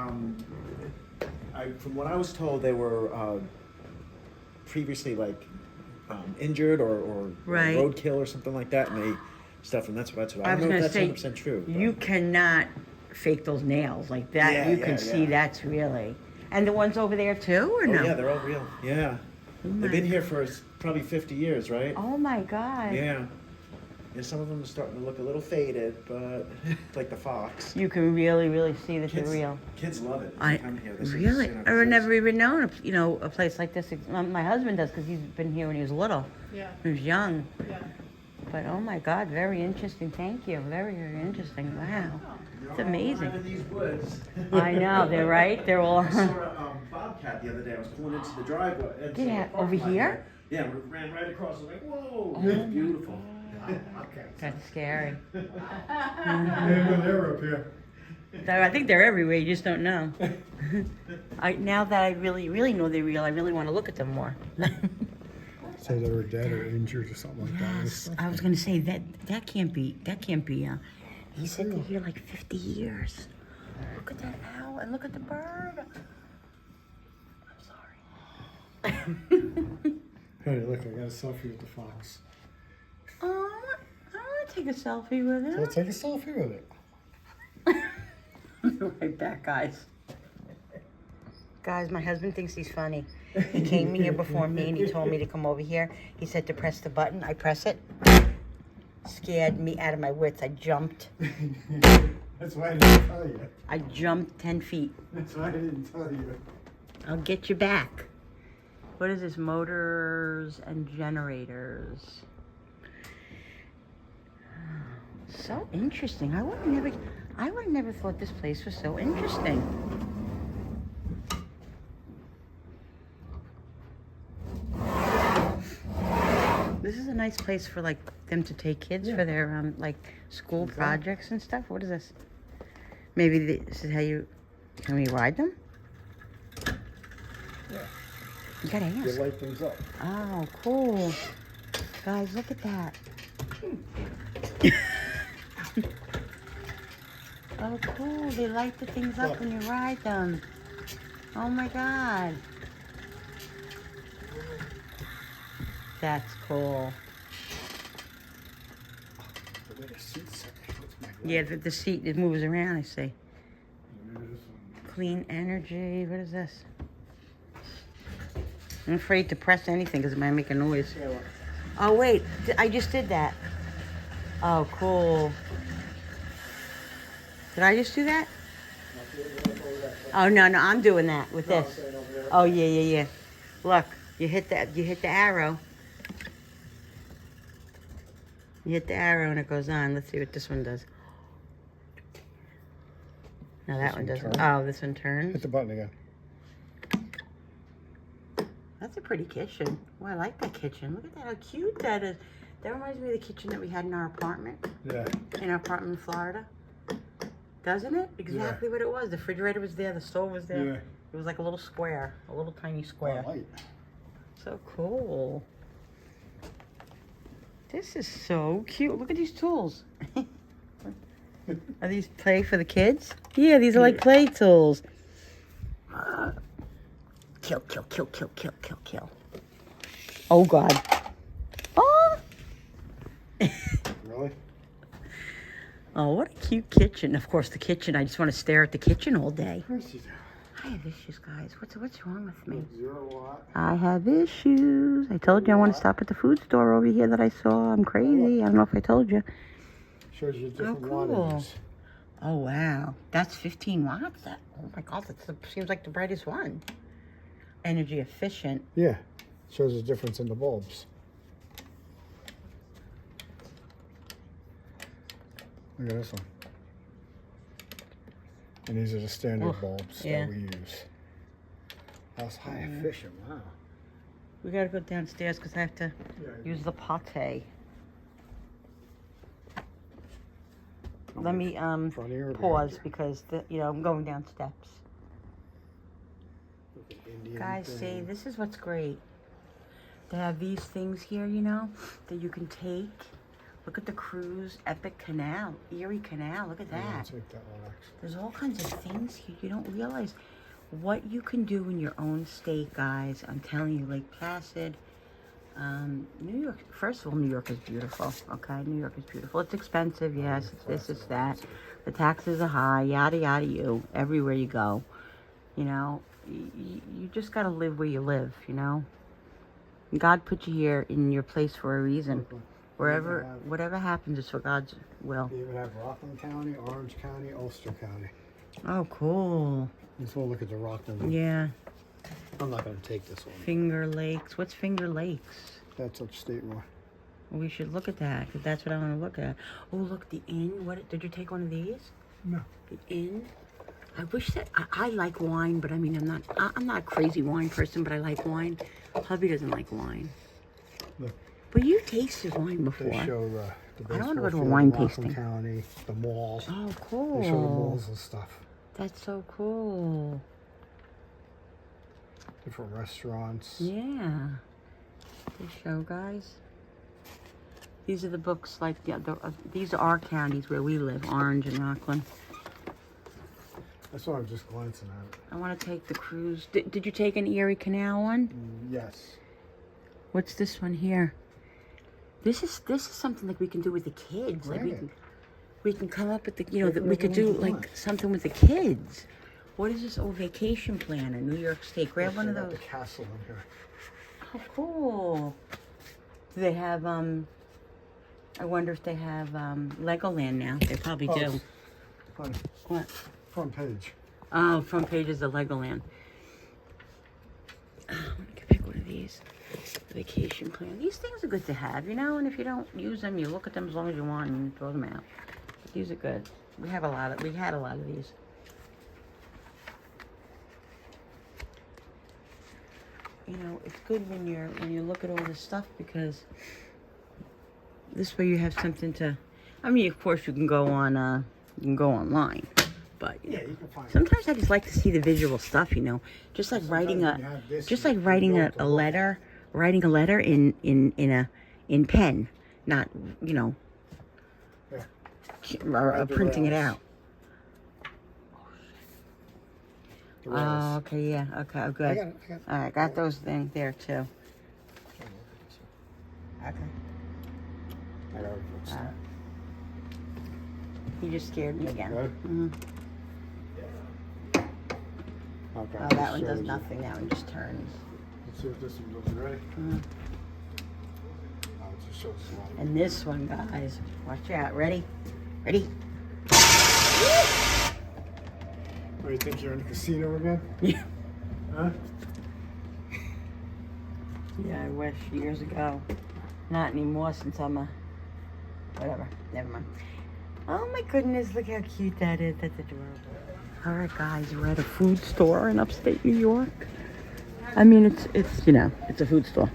From what I was told, they were previously like injured or Right. roadkill or something like that, and they stuffed them. That's what I I was don't know going if to that's say, 100% true. but- you cannot fake those nails like that. Yeah, You yeah, can see yeah. that's really... And the ones over there too, or no? Oh yeah, they're all real. Yeah. They've been here for probably 50 years, right? Oh my God. Yeah. And some of them are starting to look a little faded, but like the fox. You can really see that they're real. Kids love it. I Come here. This really, is, I've never even known, a place like this. My husband does because he's been here when he was little. Yeah, He was young. yeah. But oh my God, very interesting. Thank you. Very interesting. Wow, it's amazing. In these woods. I know. They're right. They're all. I saw a bobcat the other day. I was pulling into the driveway. Yeah, over here? Yeah, we ran right across. I was like, whoa, it's beautiful. That's scary. They're up here. I think they're everywhere. You just don't know. Now that I really know they're real, I really want to look at them more. Say they were dead or injured or something like Yes, I was gonna say that can't be. He said they're here like 50 years. Look at that owl and look at the bird. I'm sorry. Hey, look, I got a selfie with the fox. Oh, I want to take a selfie with So it. take a selfie with it. Right back, guys. Guys, my husband thinks he's funny. He came here before me and he told me to come over here. He said to press the button. I press it. Scared me out of my wits. I jumped. That's why I didn't tell you. I jumped 10 feet. That's why I didn't tell you. I'll get you back. What is this? Motors and generators. So interesting. I would have never thought this place was so interesting. This is a nice place for like them to take kids for their like school projects and stuff. What is this? Maybe this is how you. Can we ride them? Yeah. You gotta You ask. light things up. Oh, cool. Guys, look at that. Oh, cool. They light the things up when you ride them. Oh, my God. That's cool. The way the seats are. What's my Yeah, the seat, it moves around, I see. Maybe this one. Clean energy. What is this? I'm afraid to press anything because it might make a noise. Yeah, look. Oh, wait. I just did that. Oh, cool. Did I just do that? Oh, no, I'm doing that with this. Oh, yeah. Look, you hit the arrow. You hit the arrow and it goes on. Let's see what this one does. No, that one doesn't. Oh, this one turns. Hit the button again. That's a pretty kitchen. Oh, I like that kitchen. Look at that, how cute that is. That reminds me of the kitchen that we had in our apartment. Yeah. In our apartment in Florida. Doesn't it? Exactly what it was. The refrigerator was there, the stove was there. Yeah. It was like a little square, a little tiny square. Light. So cool. This is so cute. Look at these tools. Are these play for the kids? Yeah, these are like play tools. Kill. Oh, God. Oh! Really? Oh, what a cute kitchen. Of course, the kitchen. I just want to stare at the kitchen all day. Of course you do. I have issues, guys. What's wrong with me? 0 watt. I have issues. I told you I want to stop at the food store over here that I saw. I'm crazy. I don't know if I told you. Shows you different cool. wattages. Oh, wow. That's 15 watts? Oh, my God. That seems like the brightest one. Energy efficient. Yeah. Shows the difference in the bulbs. Look at this one. And these are the standard bulbs yeah. that we use. That's high efficient, wow. We got to go downstairs because I have to use the pate. Let me Front ear or pause behind because I'm going down steps. you? Look at Indian Guys, see, thing. this is what's great. They have these things here, that you can take. Look at the cruise, Epic Canal, Erie Canal. Look at Yeah, I'll that. take that one, actually. There's all kinds of things here. You don't realize what you can do in your own state, guys. I'm telling you, Lake Placid, New York. First of all, New York is beautiful. Okay, New York is beautiful. It's expensive, yes. It's this, it's that. The taxes are high. Yada yada. Everywhere you go, you just gotta live where you live, you know. God put you here in your place for a reason. Wherever, whatever happens is for God's will. You even have Rockland County, Orange County, Ulster County. Oh, cool. Let's go look at the Rockland one. Yeah. I'm not going to take this one. Finger Lakes. What's Finger Lakes? That's upstate more. We should look at that, because that's what I want to look at. Oh, look, the inn. What? Did you take one of these? No. The inn. I wish that I like wine, but I mean, I'm not a crazy wine person, but I like wine. Hubby doesn't like wine. Look. But you tasted wine before. They show the I don't want to go to a field, wine Rockland tasting. County, the malls. Oh, cool. They show the malls and stuff. That's so cool. Different restaurants. Yeah. They show, guys. These are the books, like, these are our counties where we live, Orange and Rockland. That's why I was just glancing at it. I want to take the cruise. Did you take an Erie Canal one? Yes. What's this one here? This is something that we can do with the kids. Like we can come up with the, you know, that we could do like something with the kids. What is this? Oh, vacation planner, New York State. Grab one of those. The castle in here. Oh, cool. Do they have I wonder if they have Legoland now. They probably do. What? Front page. Oh, front page is the Legoland. I'm gonna pick one of these. Vacation plan. These things are good to have, you know, and if you don't use them, you look at them as long as you want and throw them out. But these are good. We had a lot of these. You know, it's good when you look at all this stuff, because this way you have something to, I mean, of course you can go on online. But you know, you can find sometimes I just like to see the visual stuff, you know, just like writing a letter, in pen, not, you know, or printing it out. Oh, okay, yeah, okay, oh, good. All right, got those things there too. Okay. You just scared me again. Mm-hmm. Okay, Oh, that one does nothing. That one just turns. Let's see if this one does. You ready? Mm-hmm. Oh, it just shows slide. And this one, guys, watch out. Ready? Ready? Oh, you think you're in the casino again? Yeah. Huh? Yeah, I wish years ago. Not anymore, since I'm a... Whatever. Never mind. Oh my goodness, look how cute that is. That's adorable. All right, guys, we're at a food store in upstate New York. I mean, it's you know, it's a food store.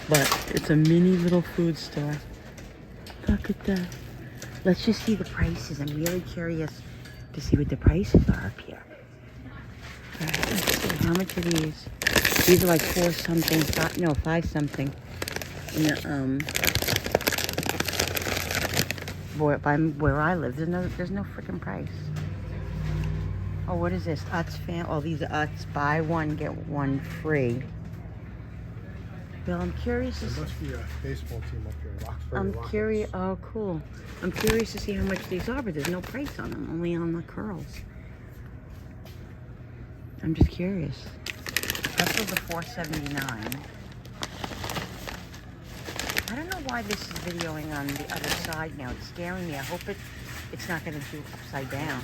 But it's a mini little food store. Look at that. Let's just see the prices. I'm really curious to see what the prices are up here. All right, let's see. How much are these? These are like 4 something, 5 something. In the, where I live, there's no freaking price. Oh, what is this? Utz fan. Oh, these are Utz. Buy one, get one free. Bill, I'm curious. There must be a baseball team up here. Roxbury I'm Rockets. curious. Oh, cool. I'm curious to see how much these are, but there's no price on them. Only on the curls. I'm just curious. That's for the $4.79. I don't know why this is videoing on the other side now. It's scaring me. I hope it's not going to do upside down.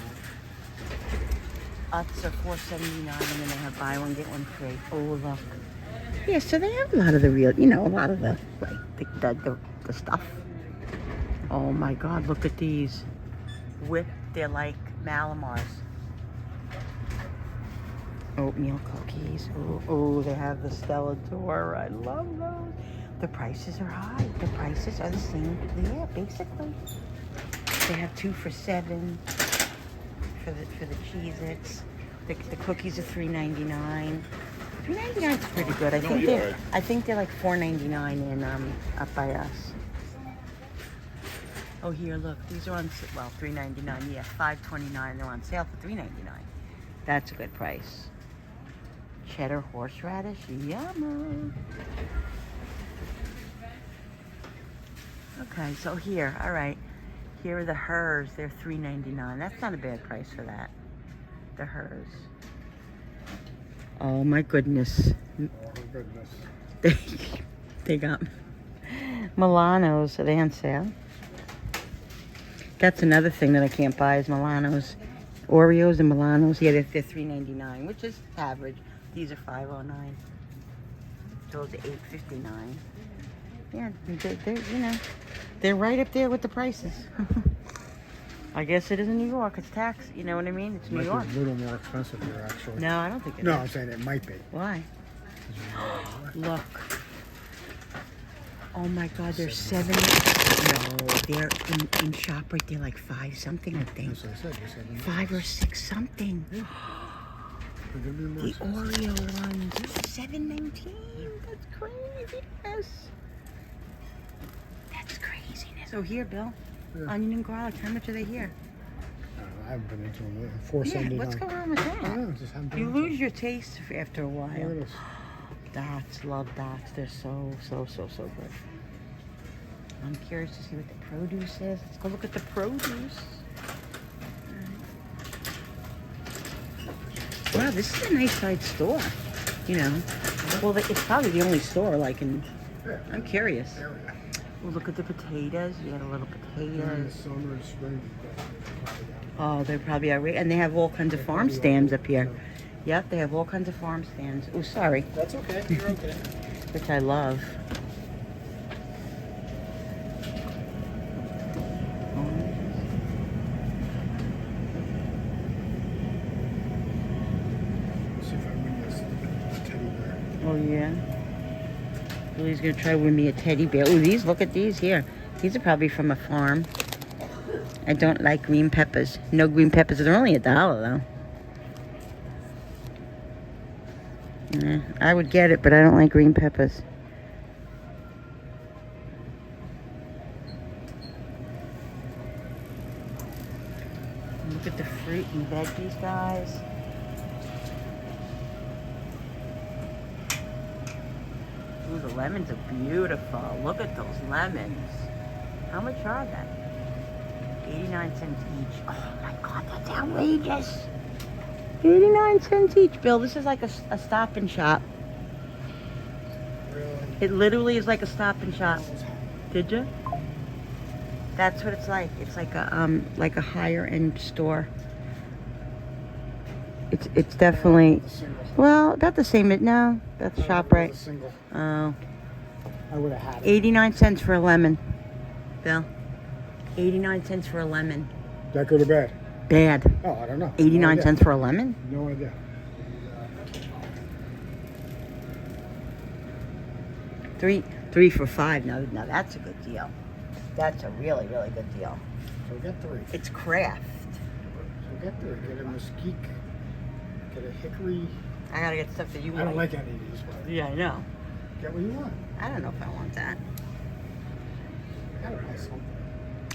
Utz are $4.79, and then they have buy one get one free. Oh, look. Yeah, so they have a lot of the real, you know, a lot of the the stuff. Oh my God, look at these. Whipped, they're like Malamars. Oatmeal cookies. Oh, they have the Stella D'Or. I love those. The prices are high. The prices are the same. Yeah, basically. They have 2 for $7 for the Cheez-Its. The cookies are $3.99. $3.99 is pretty good. I think they're like $4.99 in up by us. Oh, here, look. These are on $3.99. Yeah, $5.29. They're on sale for $3.99. That's a good price. Cheddar horseradish, yum. Okay, so here, all right. Here are the Hers. They're $3.99. That's not a bad price for that. The Hers. Oh my goodness. Oh my goodness. They got Milanos. Are they on sale? That's another thing that I can't buy is Milanos. Oreos and Milanos. Yeah, they're $3.99, which is average. These are $5.09. Those are $8.59. Yeah, they're right up there with the prices. I guess it is in New York. It's tax. You know what I mean? It's New Might York. be a little more expensive here, actually. No, I don't think it No, is. I'm saying it might be. Why? Look. Oh my God, they're 7. No, they're in ShopRite. They're like 5 something, I think. That's what I said. You said 5 or 6 something. They're gonna be more The expensive. Oreo ones, $7.19. That's craziness. That's craziness. Oh, here, Bill. Yeah. Onion and garlic. How much are they here? I don't know, I haven't been into them. Yeah, $4.79. what's going on with I don't that? know, just haven't been You into lose your taste after a them. while. Look at this. Dots, love dots. They're so good. I'm curious to see what the produce is. Let's go look at the produce. Wow, this is a nice sized store. You know, well, it's probably the only store like in. Yeah. I'm curious. Area. Well, look at the potatoes. You got a little In the potatoes. summer and spring. Oh, they probably are. And they have all kinds of farm stands up here. Yep, they have all kinds of farm stands. Oh, sorry. That's okay. You're okay. Which I love. See if I win this teddy bear. Oh, yeah. Lily's gonna try to win me a teddy bear. Oh, these, look at these here. These are probably from a farm. I don't like green peppers. No green peppers. They're only $1 though. Nah, I would get it, but I don't like green peppers. Look at the fruit and veggies, guys. Ooh, the lemons are beautiful. Look at those lemons. How much are they? 89 cents each. Oh my God, that's outrageous. 89 cents each, Bill. This is like a Stop and Shop. Really? It literally is like a Stop and Shop. Did you? That's what it's like. It's like a higher end store. It's definitely, The single. well, about the same. No, that's ShopRite. The single. Oh, I would have had it. 89 cents for a lemon, Bill. 89 cents for a lemon. That good or bad? Bad. Oh, I don't know. 89 No idea. cents for a lemon? No idea. Three for $5. Now that's a good deal. That's a really, really good deal. So get 3. It's craft. So get 3. Get a mesquite. Get a hickory. I gotta get stuff that you I don't like. like any of these, but Yeah, I know. get what you want. I don't know if I want that. I gotta buy something.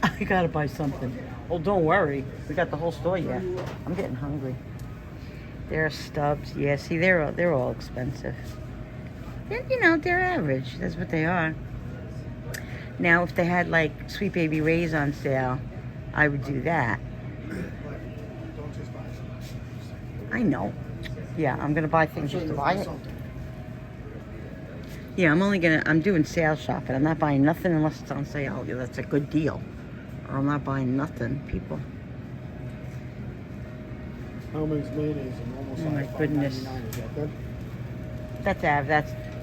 I gotta buy something. Well, don't worry. We got the whole store yet. I'm getting hungry. There are stubs. Yeah, see, they're all expensive. They're average. That's what they are. Now, if they had like Sweet Baby Ray's on sale, I would do that. Don't just buy something. I know. Yeah, I'm gonna buy things just to buy it. Something. Yeah, I'm doing sales shopping. I'm not buying nothing unless it's on sale. Yeah, that's a good deal. Or I'm not buying nothing, people. Hellman's mayonnaise and almost Oh my like goodness. $5.99. Is that good? That's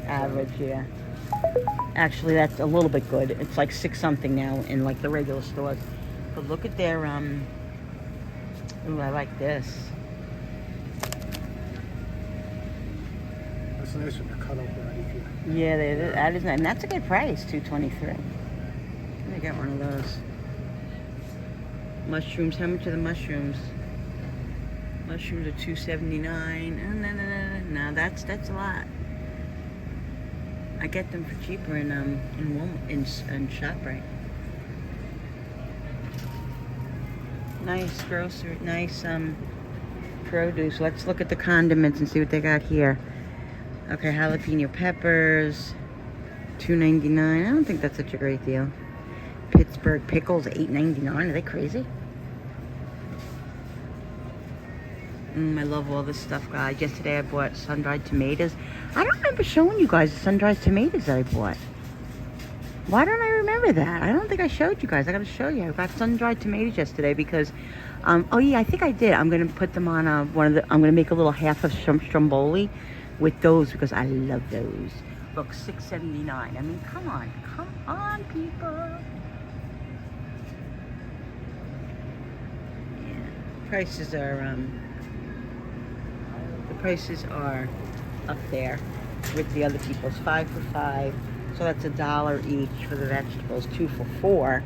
average, yeah. Actually, that's a little bit good. It's like 6 something now in like the regular stores. But look at their ooh, I like this. That's nice when they're cut up already for you. Yeah, that is nice. And that's a good price, $2.23. Let me get one of those. Mushrooms. How much are the mushrooms? Mushrooms are $2.79. Oh, no, that's a lot. I get them for cheaper in Walmart, in ShopRite. Nice grocery, nice produce. Let's look at the condiments and see what they got here. Okay, jalapeno peppers, $2.99. I don't think that's such a great deal. Pittsburgh pickles, $8.99. Are they crazy? I love all this stuff, guys. Yesterday I bought sun-dried tomatoes. I don't remember showing you guys the sun-dried tomatoes that I bought. Why don't I remember that? I don't think I showed you guys. I gotta show you. I got sun-dried tomatoes yesterday because, oh yeah, I think I did. I'm gonna put them on I'm gonna make a little half of stromboli with those because I love those. Look, $6.79. I mean, come on, people. Yeah, prices are up there with the other people's. 5 for $5, so that's $1 each for the vegetables. 2 for $4.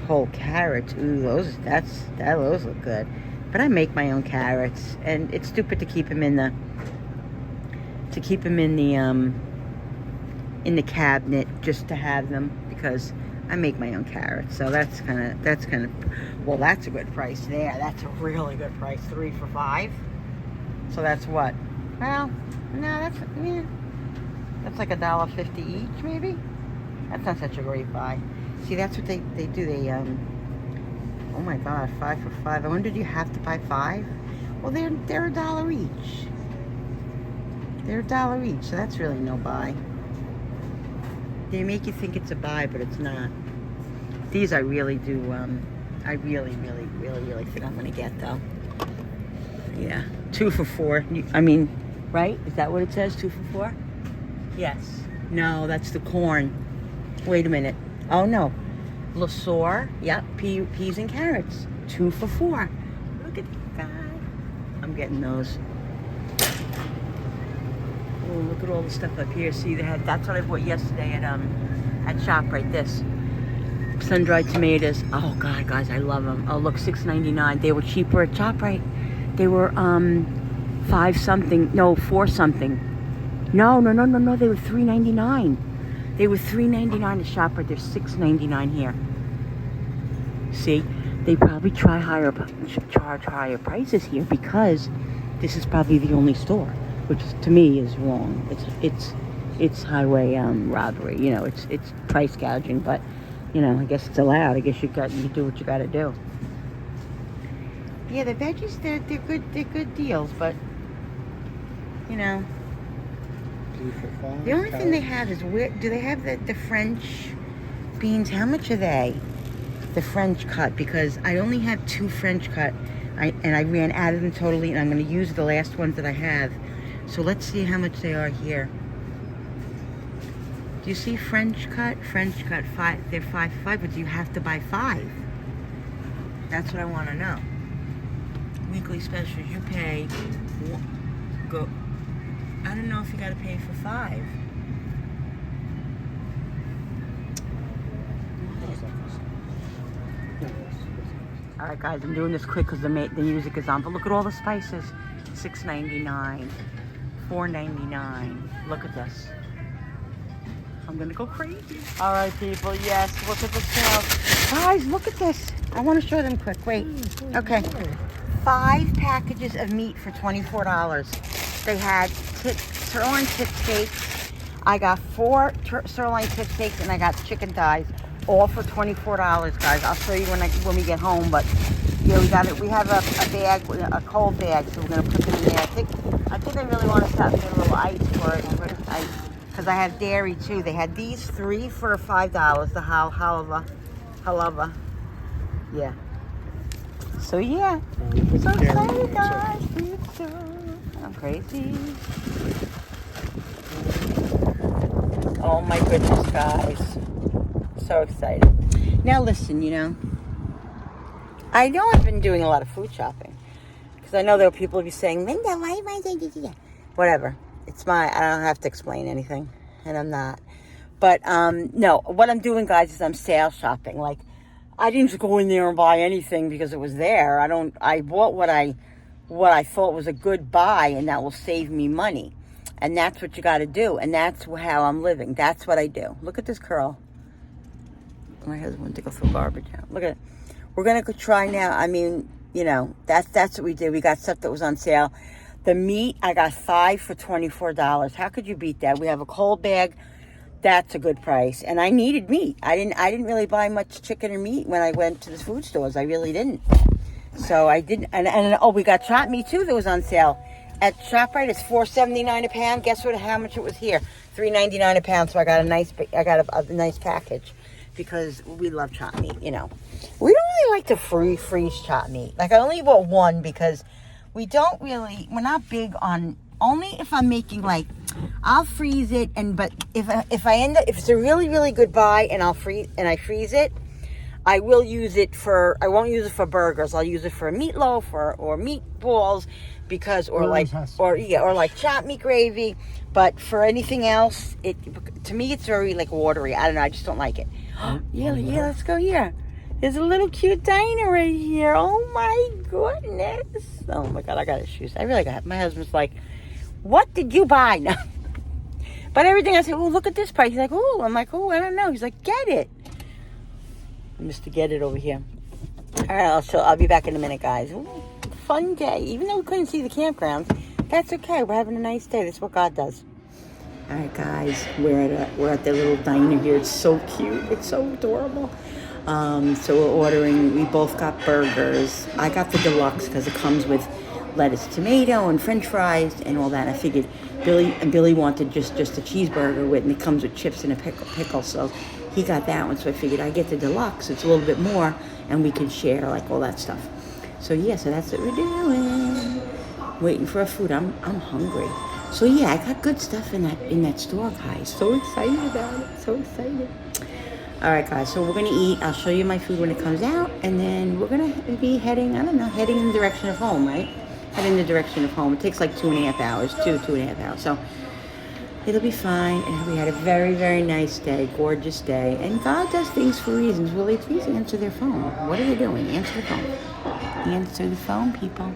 Whole carrots. Ooh, those look good. But I make my own carrots, and it's stupid to keep them in the cabinet just to have them, because I make my own carrots. So that's kind of well, that's a good price there. That's a really good price. 3 for $5. So that's what? Well, no, that's like $1.50 each, maybe. That's not such a great buy. See, that's what they do. They oh my God, 5 for $5. I wonder, do you have to buy 5? Well, they're $1 each. They're $1 each, so that's really no buy. They make you think it's a buy, but it's not. These I really do. I really think I'm gonna get though. Yeah, 2 for $4. I mean, right? Is that what it says? 2 for $4? Yes. No, that's the corn. Wait a minute. Oh no, LaSaur. Yep, peas and carrots. 2 for $4. Look at that. I'm getting those. Oh, look at all the stuff up here. See, that's what I bought yesterday at ShopRite. This sun-dried tomatoes. Oh God, guys, I love them. Oh, look, $6.99. They were cheaper at ShopRite. They were 5 something. No, 4 something. No. They were $3.99. They were $3.99 at ShopRite. They're $6.99 here. See, they probably charge higher prices here because this is probably the only store, which to me is wrong. It's highway robbery. You know, it's price gouging, but you know, I guess it's allowed. I guess you do what you got to do. Yeah, the veggies they're good deals, but you know, 3 for $5. the only thing they have is do they have the French beans? How much are they? The French cut, because I only have 2 French cut, and I ran out of them totally, and I'm going to use the last ones that I have. So let's see how much they are here. Do you see French cut? French cut 5. They're 5 for $5, but do you have to buy 5? That's what I want to know. Weekly specials, you pay. Go. I don't know if you got to pay for 5. All right, guys, I'm doing this quick because the music is on. But look at all the spices. $6.99, $4.99. Look at this. I'm gonna go crazy. All right, people. Yes, look at the sales. Guys, look at this. I want to show them quick. Wait. Okay. 5 packages of meat for $24. They had sirloin tip steaks. I got 4 sirloin tip steaks, and I got chicken thighs, all for $24, guys. I'll show you when we get home. But yeah, we got it. We have a bag, a cold bag, so we're gonna put them in there. I think I really want to stop getting a little ice for it, because I have dairy too. They had these 3 for $5. The halava. Yeah. So yeah. So excited, guys. I'm crazy. Oh my goodness, guys. So excited. Now listen, you know, I know I've been doing a lot of food shopping, because I know there are people who be saying, Linda, why am I doing whatever. I don't have to explain anything, and I'm not. But no, what I'm doing, guys, is I'm sales shopping. Like, I didn't just go in there and buy anything because it was there. I bought what I thought was a good buy, and that will save me money. And that's what you got to do, and that's how I'm living. That's what I do. Look at this curl. My husband went to go throw garbage out. Look at it. We're gonna go try now. I mean, you know, that's what we did. We got stuff that was on sale. The meat, I got 5 for $24. How could you beat that? We have a cold bag. That's a good price. And I needed meat. I didn't really buy much chicken or meat when I went to the food stores. I really didn't. So I didn't, and oh, we got chopped meat too that was on sale. At ShopRite, it's $4.79 a pound. Guess what? How much it was here? $3.99 a pound. So I got a nice package because we love chopped meat. You know, we don't really like to freeze chopped meat. Like I only bought one because we're not big on. Only if I'm making I'll freeze it, but if it's a really really good buy and I freeze it, I will use it for. I won't use it for burgers. I'll use it for meatloaf or meatballs. Or like chopped meat gravy, but for anything else, to me it's very watery. I don't know. I just don't like it. Yeah. Let's go here. There's a little cute diner right here. Oh my goodness. Oh my God, I got issues. I really got. My husband's like, "What did you buy?" No. But everything I said, "Oh, look at this price." He's like, "Oh," I'm like, "Oh, I don't know." He's like, "Get it." Mr. Get It over here. All right, I'll be back in a minute, guys. Ooh. Fun day, even though we couldn't see the campground. That's okay. We're having a nice day. That's what God does. All right, guys, we're at the little diner here. It's so cute. It's so adorable. So we're ordering. We both got burgers. I got the deluxe because it comes with lettuce, tomato, and French fries and all that. I figured Billy wanted just a cheeseburger with, and it comes with chips and a pickle. So he got that one. So I figured I get the deluxe. It's a little bit more, and we can share all that stuff. So so that's what we're doing. Waiting for our food. I'm hungry. So I got good stuff in that store, guys. So excited about it. So excited. All right, guys. So we're gonna eat. I'll show you my food when it comes out, and then we're gonna be heading in the direction of home, right? Heading in the direction of home. It takes 2.5 hours, 2.5 hours. So it'll be fine. And we had a very, very nice day, gorgeous day. And God does things for reasons. Will they please answer their phone? What are they doing? Answer the phone. Answer the phone, people.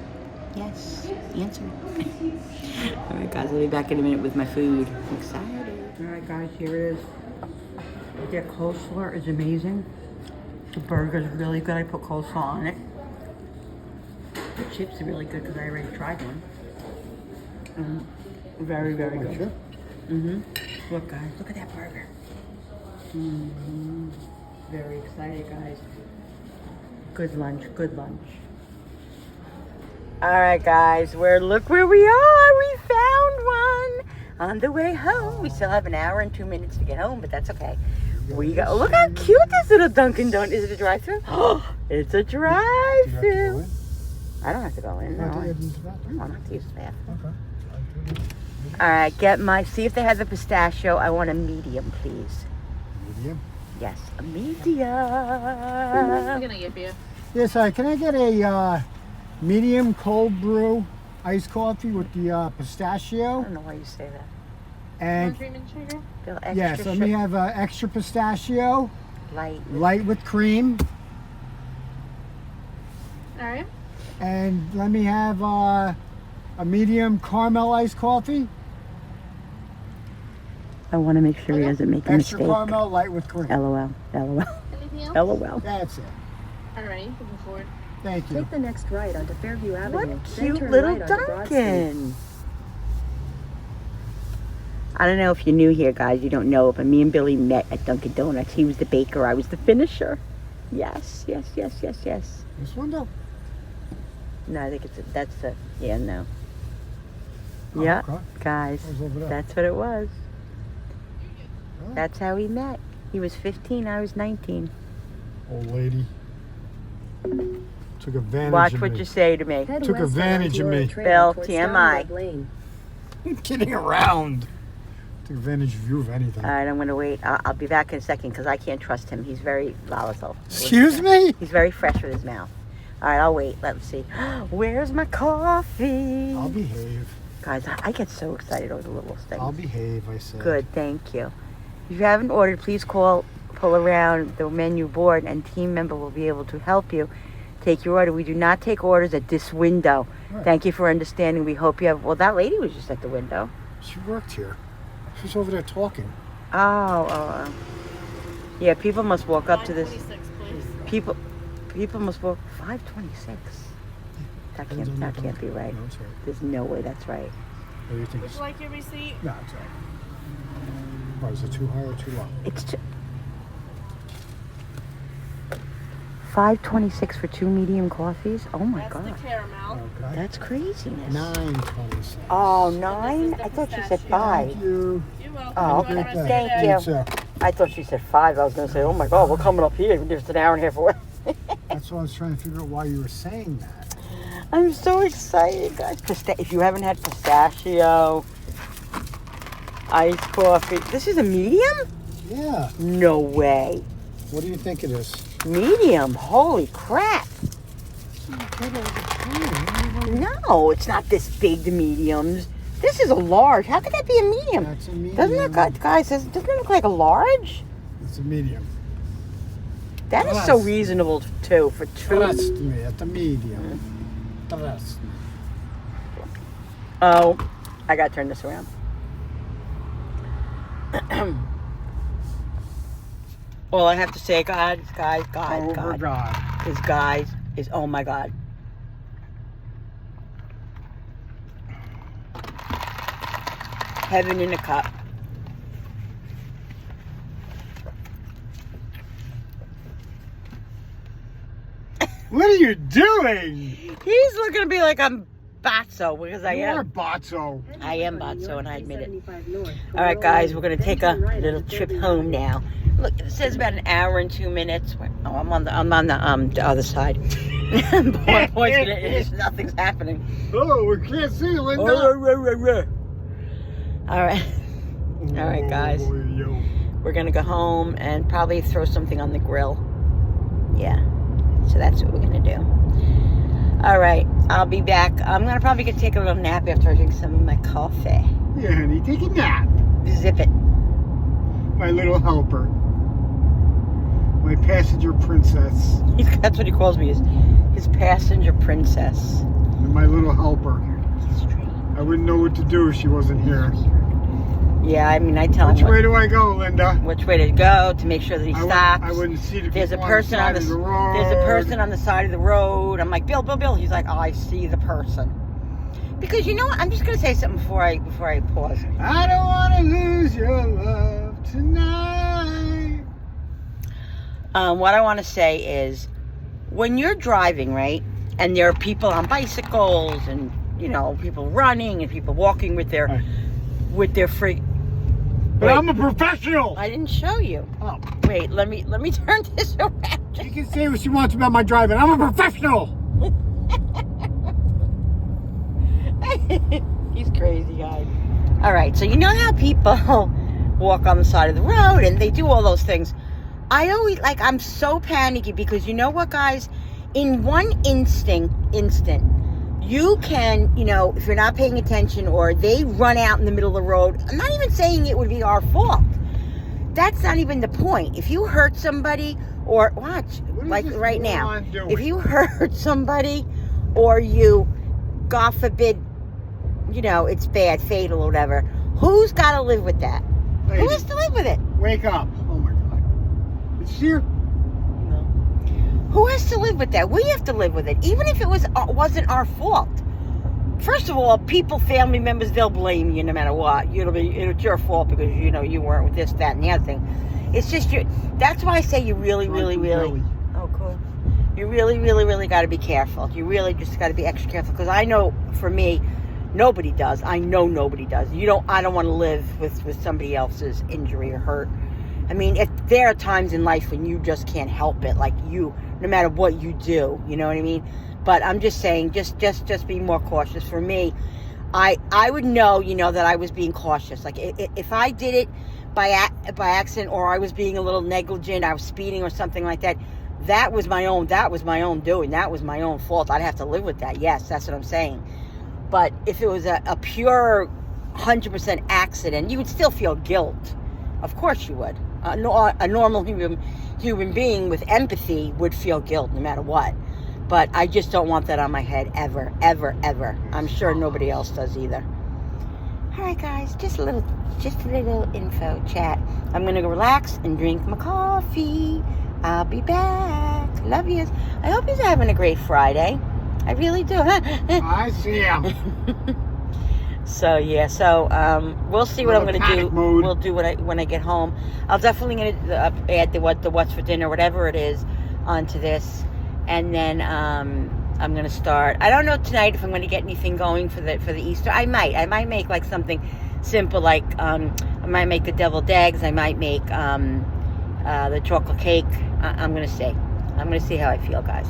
Yes, answer. All right, guys, I'll be back in a minute with my food. I'm excited. All right, guys, here it is. Their coleslaw is amazing. The burger's really good. I put coleslaw on it. The chips are really good because I already tried one. Very, very good. Look, guys, look at that burger. Very excited, guys. Good lunch, good lunch. All right, guys, look where we are. We found one on the way home. We still have an hour and 2 minutes to get home, but that's okay. Look how cute this little Dunkin' Donut is. It a drive-through? Oh, it's a drive-through. I don't have to go in. No, I don't have to use the bathroom. Okay. All right, see if they have the pistachio. I want a medium, please. Medium? Yes, a medium. I'm gonna give you. Yes, can I get a medium cold brew iced coffee with the pistachio? I don't know why you say that. And Cream and sugar? yes, let me have extra pistachio. Light with cream. All right. And let me have a medium caramel iced coffee. I want to make sure he doesn't make a Extra mistake. caramel, light with cream. LOL. LOL. Anything else? LOL. That's it. All right, looking forward. Thank you. Take the next right onto Fairview Avenue. What a then cute turn little right onto Broad Street. Dunkin'. I don't know if you're new here, guys. You don't know, but me and Billy met at Dunkin' Donuts. He was the baker. I was the finisher. Yes. This one though? No, I think no. Oh, Yeah, okay. guys, It was over there. that's what it was. Oh, That's how we met. He was 15, I was 19. old lady. Took advantage Watch of what me. you say to me. Head Took west on advantage of Florida me. Trail Bill, towards TMI. Starlight Lane. I'm kidding around. Took advantage of you, if anything. All right, I'm going to wait. I'll be back in a second because I can't trust him. He's very volatile. Excuse me? He's very fresh with his mouth. All right, I'll wait. Let's see. Where's my coffee? I'll behave. Guys, I get so excited over the little things. I'll behave, I said. Good, thank you. If you haven't ordered, please pull around the menu board and team member will be able to help you take your order. We do not take orders at this window. Right. Thank you for understanding. We hope you have, well, that lady was just at the window. She worked here. She was over there talking. Oh. Yeah, people must walk up to this. 526, please. People must walk, 526. That can't be right. No, it's right. There's no way that's right. What do you think? Would you like your receipt? No, it's right. Why, is it too high or too low? It's $5.26 for 2 medium coffees. Oh my god, caramel. Okay. that's craziness. $9.26. Oh, This is 9? the I thought she said pistachio. 5. Thank you. You're welcome. Oh, You okay. want the rest of Thank that? you. Sir. I thought she said 5. I was going to say, oh my god, we're coming up here. There's an hour and a half away. That's why I was trying to figure out why you were saying that. I'm so excited, guys. If you haven't had pistachio, iced coffee. This is a medium? Yeah. No way. What do you think it is? Medium. Holy crap. No, it's not this big, the mediums. This is a large. How could that be a medium? That's a medium. Doesn't it, guys, doesn't it look like a large? It's a medium. That is so reasonable, too, for 2. Trust me, it's a medium. Trust me. Oh, I gotta turn this around. All I have to say, guys, Oh, God. is oh my God. Heaven in a cup. What are you doing? He's looking at me like I'm Batso, because I You are am. Botso. I am Batso, and I admit it. 75 north. All right, guys, we're gonna take a little trip home now. Look, it says about an hour and 2 minutes. Oh, I'm on the other side. Nothing's happening. Oh, we can't see, Linda. All right, guys. We're gonna go home and probably throw something on the grill. Yeah, so that's what we're gonna do. All right, I'll be back. I'm gonna probably take a little nap after I drink some of my coffee. Yeah, honey, take a nap. Zip it. My little helper. My passenger princess. That's what he calls me, his passenger princess. My little helper. I wouldn't know what to do if she wasn't here. Yeah, I mean, I tell Which him way do I go, Linda? which way to go to make sure that he stops. I wouldn't see the There's a people person on the the side of the road. There's a person on the side of the road. I'm like, Bill. He's like, oh, I see the person. Because you know what? I'm just gonna say something before I pause. I don't want to lose your love tonight. What I want to say is, when you're driving, right, and there are people on bicycles and people running and people walking with their free. But I'm a professional. I didn't show you. Oh. Wait, let me turn this around. She can say what she wants about my driving. I'm a professional. He's crazy, guys. All right, so you know how people walk on the side of the road and they do all those things. I'm so panicky because you know what, guys? In one instant, you can, if you're not paying attention or they run out in the middle of the road, I'm not even saying it would be our fault. That's not even the point. If you hurt somebody or watch, like right now, if you hurt somebody or you, God forbid, it's bad, fatal or whatever, who's got to live with that? Lady, who has to live with it? Wake up. Oh my God. Is she here? No. Who has to live with that? We have to live with it, even if it wasn't our fault. First of all, family members, they'll blame you no matter what. It's your fault because you weren't with this, that, and the other thing. It's just that's why I say you really. Oh, cool. You really got to be careful. You really just got to be extra careful because I know for me, nobody does. I know nobody does. I don't want to live with somebody else's injury or hurt. I mean, if there are times in life when you just can't help it, like no matter what you do, you know what I mean? But I'm just saying, just be more cautious. For me, I would know, that I was being cautious. Like if I did it by accident or I was being a little negligent, I was speeding or something like that, that was my own doing. That was my own fault. I'd have to live with that. Yes, that's what I'm saying. But if it was a pure 100% accident, you would still feel guilt. Of course you would. A normal human being with empathy would feel guilt no matter what. But I just don't want that on my head ever, ever, ever. I'm sure nobody else does either. All right, guys, just a little info chat. I'm going to go relax and drink my coffee. I'll be back. Love yous. I hope you're having a great Friday. I really do. I see him. So we'll see what I'm going to do. Mode. We'll do when I get home. I'll definitely going to add the what's for dinner, whatever it is. onto this, and then I'm gonna start. I don't know tonight if I'm gonna get anything going for the Easter. I might make like something simple, like I might make the deviled eggs. I might make the chocolate cake. I'm gonna see how I feel, guys.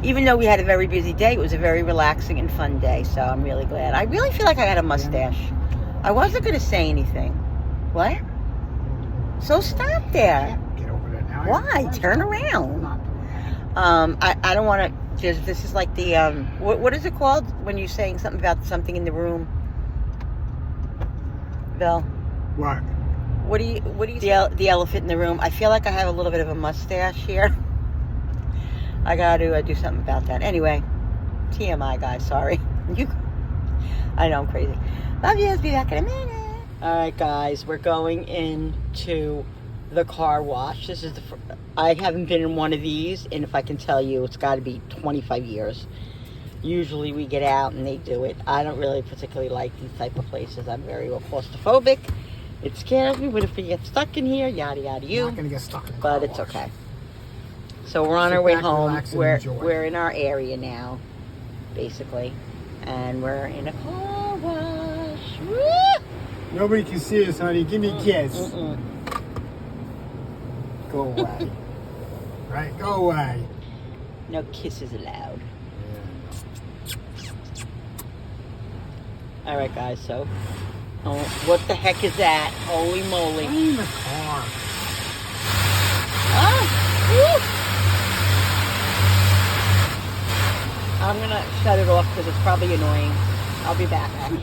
Even though we had a very busy day, it was a very relaxing and fun day. So I'm really glad. I really feel like I got a mustache. I wasn't gonna say anything. What? So stop there. Get over there now. Why? Turn around. I don't want to. This is like the what is it called when you're saying something about something in the room, Bill? What? What do you the elephant in the room? I feel like I have a little bit of a mustache here. I got to do something about that. Anyway, TMI, guys. Sorry. I know I'm crazy. Love you. I'll be back in a minute. All right, guys. We're going into the car wash. This is I haven't been in one of these, and if I can tell you, it's got to be 25 years. Usually we get out and they do it. I don't really particularly like these type of places. I'm very claustrophobic. It scares me. What if we get stuck in here? Yada yada you. Not gonna get stuck in the But car it's wash. okay. So we're on Sit our way back, home. relax, and We're enjoy. in our area now, basically, and we're in a car wash. Woo! Nobody can see us, honey. Give me a kiss. Mm-mm. Go away. Right? Go away. No kisses allowed. All right, guys. So, what the heck is that? Holy moly! I'm in the car. Ah! I'm gonna shut it off because it's probably annoying. I'll be back, actually.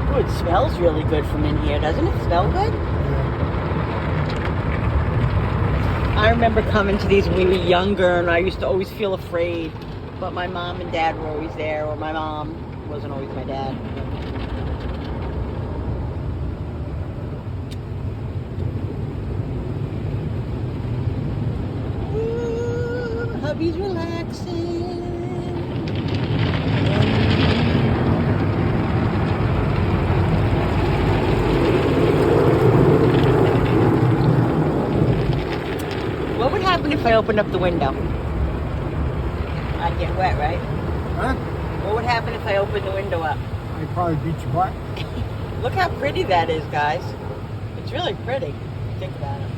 Oh, it smells really good from in here, doesn't it? Smell good? I remember coming to these when we were younger, and I used to always feel afraid. But my mom and dad were always there, or my mom wasn't always my dad. Ooh, hubby's relaxing. What would happen if I opened up the window? I'd get wet, right? Huh? What would happen if I opened the window up? I'd probably beat your butt. Look how pretty that is, guys. It's really pretty. Think about it.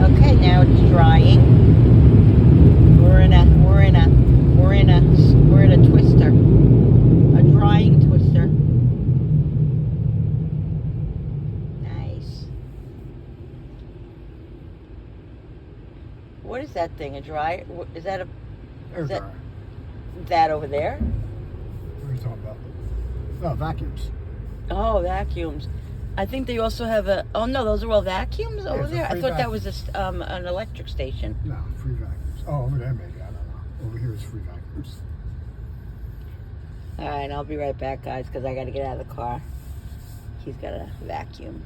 Okay, now it's drying. We're in a twister, a drying twister. Nice. What is that thing? A dry? Is that a? Air Is that- dryer. That over there? What are you talking about? Oh, vacuums. Oh, vacuums. I think they also have a. Oh no, those are all vacuums over it's a there. I free thought that vacuum. was an electric station. No, free vacuums. Oh, over there maybe. I don't know. Over here is free vacuums. All right, I'll be right back, guys, because I got to get out of the car. He's got a vacuum.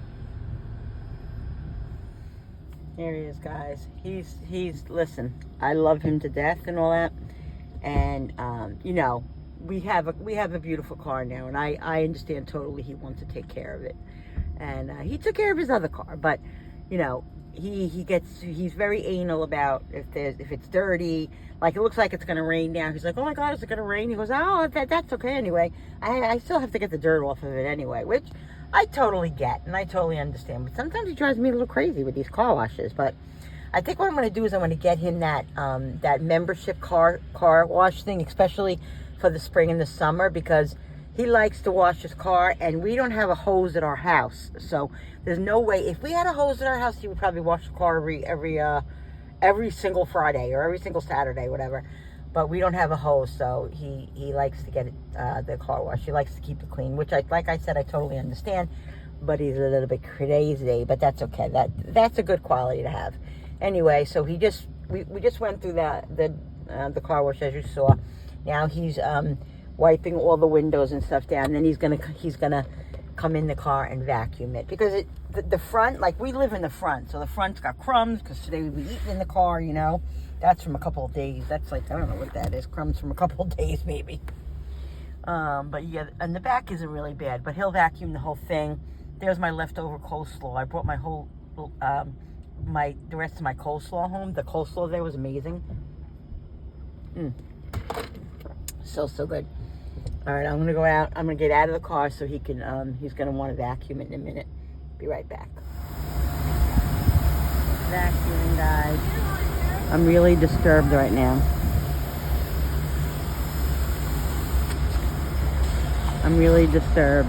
There he is, guys. He's. Listen, I love him to death and all that, and you know, we have a beautiful car now, and I understand totally. He wants to take care of it, and he took care of his other car, but you know, he's very anal about if it's dirty. Like, it looks like it's going to rain now. He's like, oh my God, is it going to rain? He goes, oh, that's okay anyway. I still have to get the dirt off of it anyway, which I totally get and I totally understand. But sometimes he drives me a little crazy with these car washes. But I think what I'm going to do is I'm going to get him that membership car wash thing, especially for the spring and the summer, because he likes to wash his car, and we don't have a hose at our house. So there's no way. If we had a hose at our house, he would probably wash the car every single Friday or every single Saturday, whatever. But we don't have a hose, so he likes to get the car wash. He likes to keep it clean, which like I said, I totally understand. But he's a little bit crazy, but that's okay. That's a good quality to have. Anyway, so we just went through the car wash, as you saw. Now he's wiping all the windows and stuff down. Then he's gonna come in the car and vacuum it. Because the front, like we live in the front, so the front's got crumbs because today we'll be eating in the car, you know. That's from a couple of days. That's like, I don't know what that is. Crumbs from a couple of days maybe. But yeah, and the back isn't really bad, but he'll vacuum the whole thing. There's my leftover coleslaw. I brought my whole, the rest of my coleslaw home. The coleslaw there was amazing. So good. All right, I'm gonna go out. I'm gonna get out of the car so he can, he's gonna want to vacuum it in a minute. Be right back. Vacuuming, guys. I'm really disturbed right now. I'm really disturbed,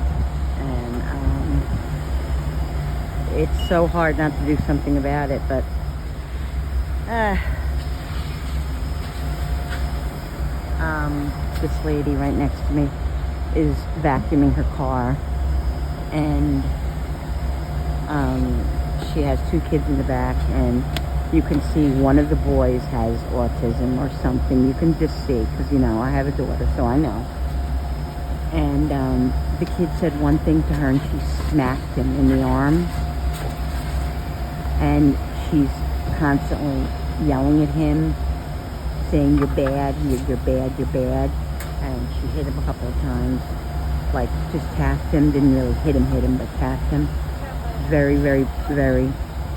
and it's so hard not to do something about it, but this lady right next to me is vacuuming her car, and she has 2 kids in the back, and you can see one of the boys has autism or something. You can just see, because, you know, I have a daughter, so I know. And the kid said one thing to her, and she smacked him in the arm. And she's constantly yelling at him, saying, "You're bad, you're bad, you're bad." And she hit him a couple of times, like just tapped him, didn't really hit him, but tapped him. Very, very, very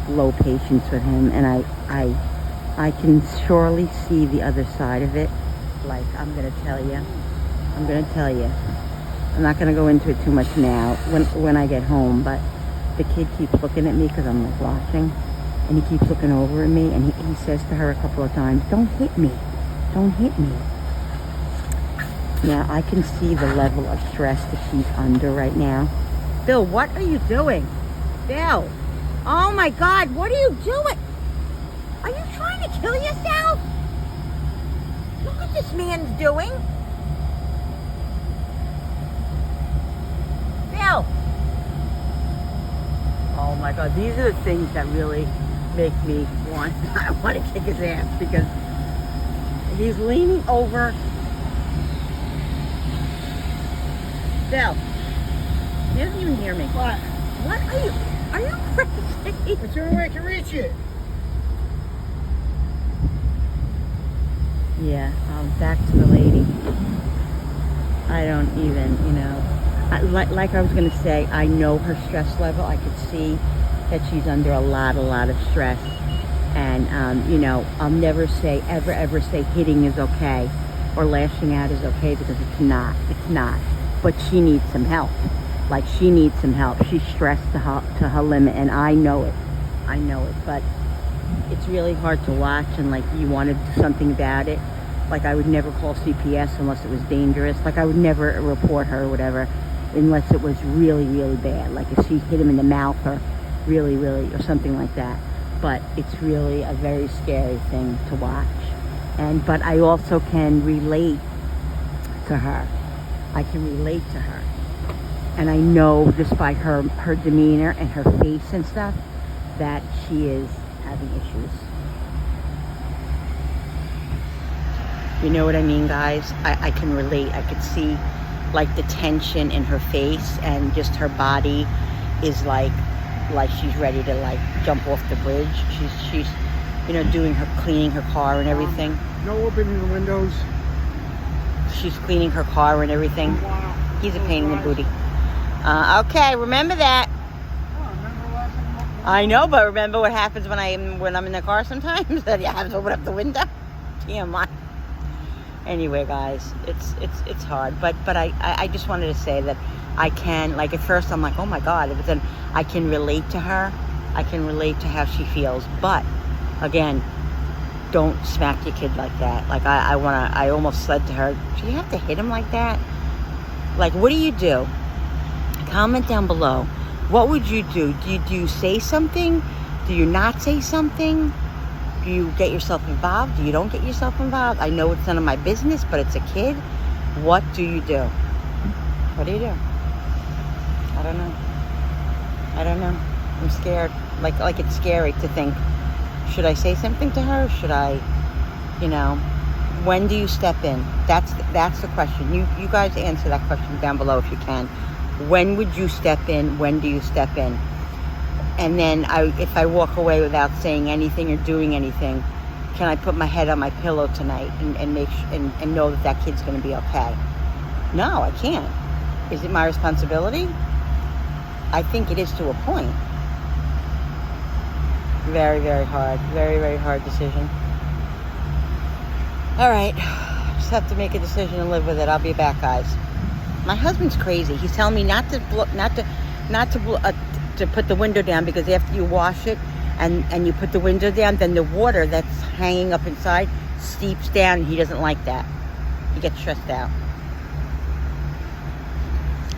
low patience with him. And I can surely see the other side of it. Like, I'm going to tell you. I'm not going to go into it too much now when I get home, but the kid keeps looking at me because I'm like watching, and he keeps looking over at me, and he says to her a couple of times, "Don't hit me. Don't hit me." Now, I can see the level of stress that she's under right now. Bill, what are you doing? Bill! Oh my God, what are you doing? Are you trying to kill yourself? Look what this man's doing. Bill! Oh my God, these are the things that really make me want to kick his ass, because he's leaning over. Bill, he doesn't even hear me. What? What are you crazy? It's the only way I can reach it. Yeah, back to the lady. I don't even, you know, like I was going to say, I know her stress level. I could see that she's under a lot of stress. And, you know, I'll never say, ever say hitting is okay or lashing out is okay, because it's not. But she needs some help. Like, she needs some help. She's stressed to her limit, and I know it. But it's really hard to watch, and like, you want to do something about it. Like, I would never call CPS unless it was dangerous. Like, I would never report her or whatever unless it was really bad. Like, if she hit him in the mouth or really, or something like that. But it's really a very scary thing to watch. But I also can relate to her. And I know just by her demeanor and her face and stuff that she is having issues. You know what I mean, guys? I can relate. I could see like the tension in her face, and just her body is like she's ready to like jump off the bridge. She's you know, cleaning her car and everything. No opening the windows. She's cleaning her car and everything. Wow. He's a pain in the booty. Okay, remember that. I know, but remember what happens when I'm in the car sometimes? That you have to open up the window. TMI. Anyway, guys, it's hard, but I just wanted to say that I can, like, at first I'm like, oh my God, but then I can relate to her. I can relate to how she feels, but again, don't smack your kid like that. Like, I almost said to her, do you have to hit him like that? Like, what do you do? Comment down below. What would you do? Do you say something? Do you not say something? Do you get yourself involved? Do you don't get yourself involved? I know it's none of my business, but it's a kid. What do you do? What do you do? I don't know. I'm scared. Like it's scary to think, should I say something to her? Should I, you know, when do you step in? That's the question. You guys answer that question down below if you can. When would you step in? When do you step in? And then if I walk away without saying anything or doing anything, can I put my head on my pillow tonight and know that that kid's going to be okay? No, I can't. Is it my responsibility? I think it is to a point. Very, very hard. Very, very hard decision. All right. Just have to make a decision and live with it. I'll be back, guys. My husband's crazy. He's telling me not to put the window down, because after you wash it and you put the window down, then the water that's hanging up inside seeps down. He doesn't like that. He gets stressed out.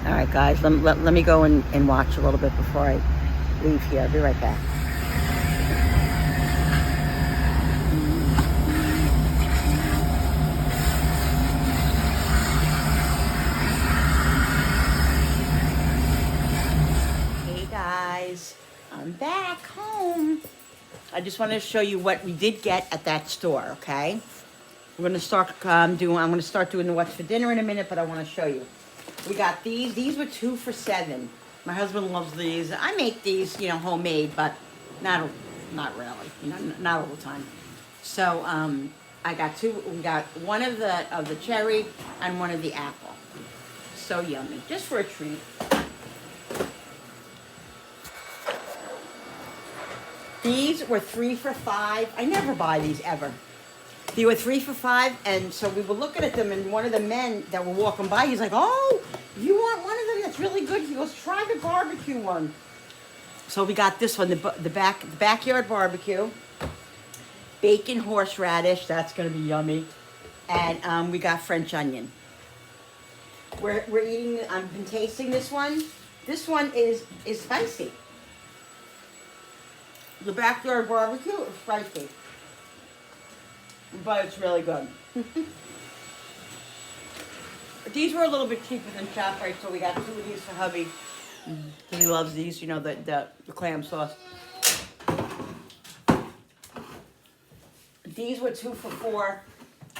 All right, guys, let me go and watch a little bit before I leave here. I'll be right back. Hey, guys, I'm back home. I just wanted to show you what we did get at that store, okay? We're going to start I'm going to start doing the what's for dinner in a minute, but I want to show you. We got these. These were 2 for $7. My husband loves these. I make these, homemade, but not really, not all the time. So I got 2. We got one of the cherry and one of the apple. So yummy, just for a treat. These were 3 for $5. I never buy these ever. They were 3 for $5, and so we were looking at them, and one of the men that were walking by, he's like, "Oh, you want one of them? That's really good." He goes, "Try the barbecue one." So we got this one, the backyard barbecue, bacon horseradish. That's gonna be yummy, and we got French onion. We're eating. I've been tasting this one. This one is spicy. The backyard barbecue is spicy, but it's really good. These were a little bit cheaper than ShopRite, so we got 2 of these for hubby, because he loves these, the clam sauce. These were 2 for $4.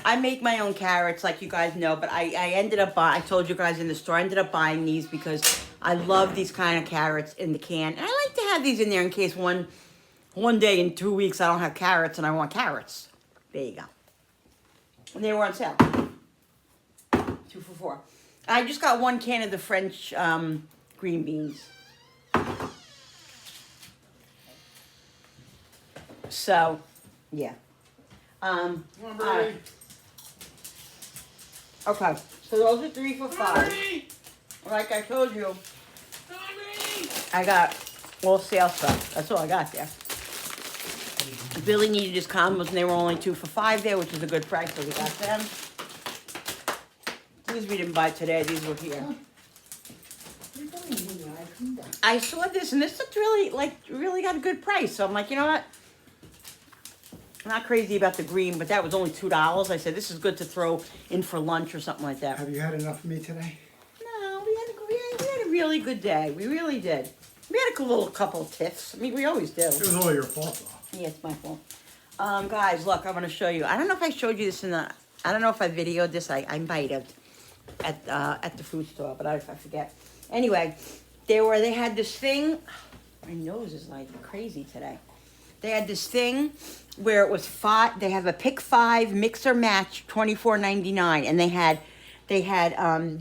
I make my own carrots, like you guys know, but I ended up buying, I told you guys in the store, I ended up buying these because I love these kind of carrots in the can. And I like to have these in there in case one day in 2 weeks I don't have carrots and I want carrots. There you go. And they were on sale. 2 for $4. I just got 1 can of the French green beans. So, yeah. Okay, so those are 3 for $5. Like I told you, I got all sale stuff. That's all I got there. Billy needed his combos, and they were only 2 for $5 there, which is a good price, so we got them. These we didn't buy today. These were here. I saw this, and this looked really got a good price. So I'm like, you know what? I'm not crazy about the green, but that was only $2. I said, this is good to throw in for lunch or something like that. Have you had enough of me today? No, we had a really good day. We really did. We had a little couple of tiffs. I mean, we always do. It was all your fault, though. Yeah, it's my fault. Guys, look, I'm going to show you. I don't know if I showed you this I don't know if I videoed this. I might have at the food store, but I forget. Anyway, they had this thing. My nose is like crazy today. They had this thing where it was 5. They have a pick 5 mix or match, $24.99, and they had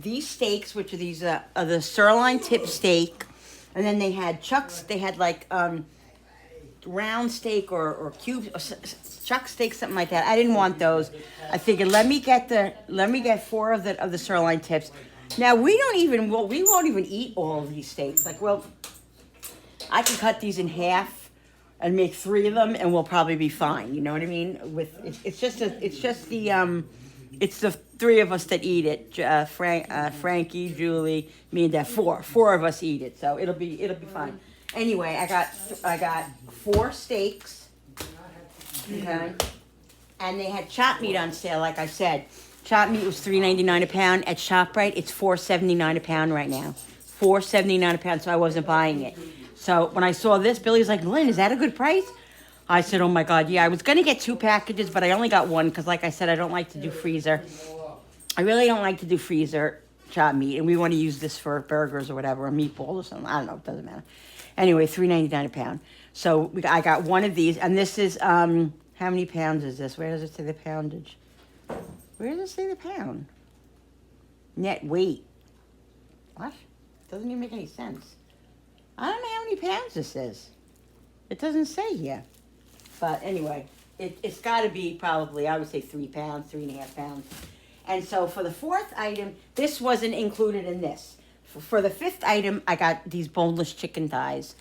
these steaks, which are these the sirloin tip steak, and then they had chucks. They had like round steak or cube chuck steak, something like that. I didn't want those. I figured let me get 4 of the sirloin tips. Now we won't even eat all of these steaks. Like, well, I can cut these in half and make 3 of them, and we'll probably be fine. You know what I mean? It's the 3 of us that eat it. Frankie, Julie, me, and Dad. 4 of us eat it, so it'll be fine. Anyway, I got 4 steaks. Okay, and they had chopped meat on sale. Like I said, chopped meat was $3.99 a pound. At ShopRite, it's $4.79 a pound right now. $4.79 a pound. So I wasn't buying it. So when I saw this, Billy's like, "Lynn, is that a good price?" I said, "Oh my God, yeah." I was gonna get 2 packages, but I only got 1 because, like I said, I don't like to do freezer. I really don't like to do freezer. chopped meat, and we want to use this for burgers or whatever, or meatballs or something. I don't know. It doesn't matter. Anyway, $3.99 a pound. So I got one of these, and this is how many pounds is this? Where does it say the poundage? Where does it say the pound? Net weight. What? Doesn't even make any sense. I don't know how many pounds this is. It doesn't say here. But anyway, it's got to be probably, I would say 3 pounds, 3.5 pounds. And so for the fourth item, this wasn't included in this. For the fifth item, I got these boneless chicken thighs.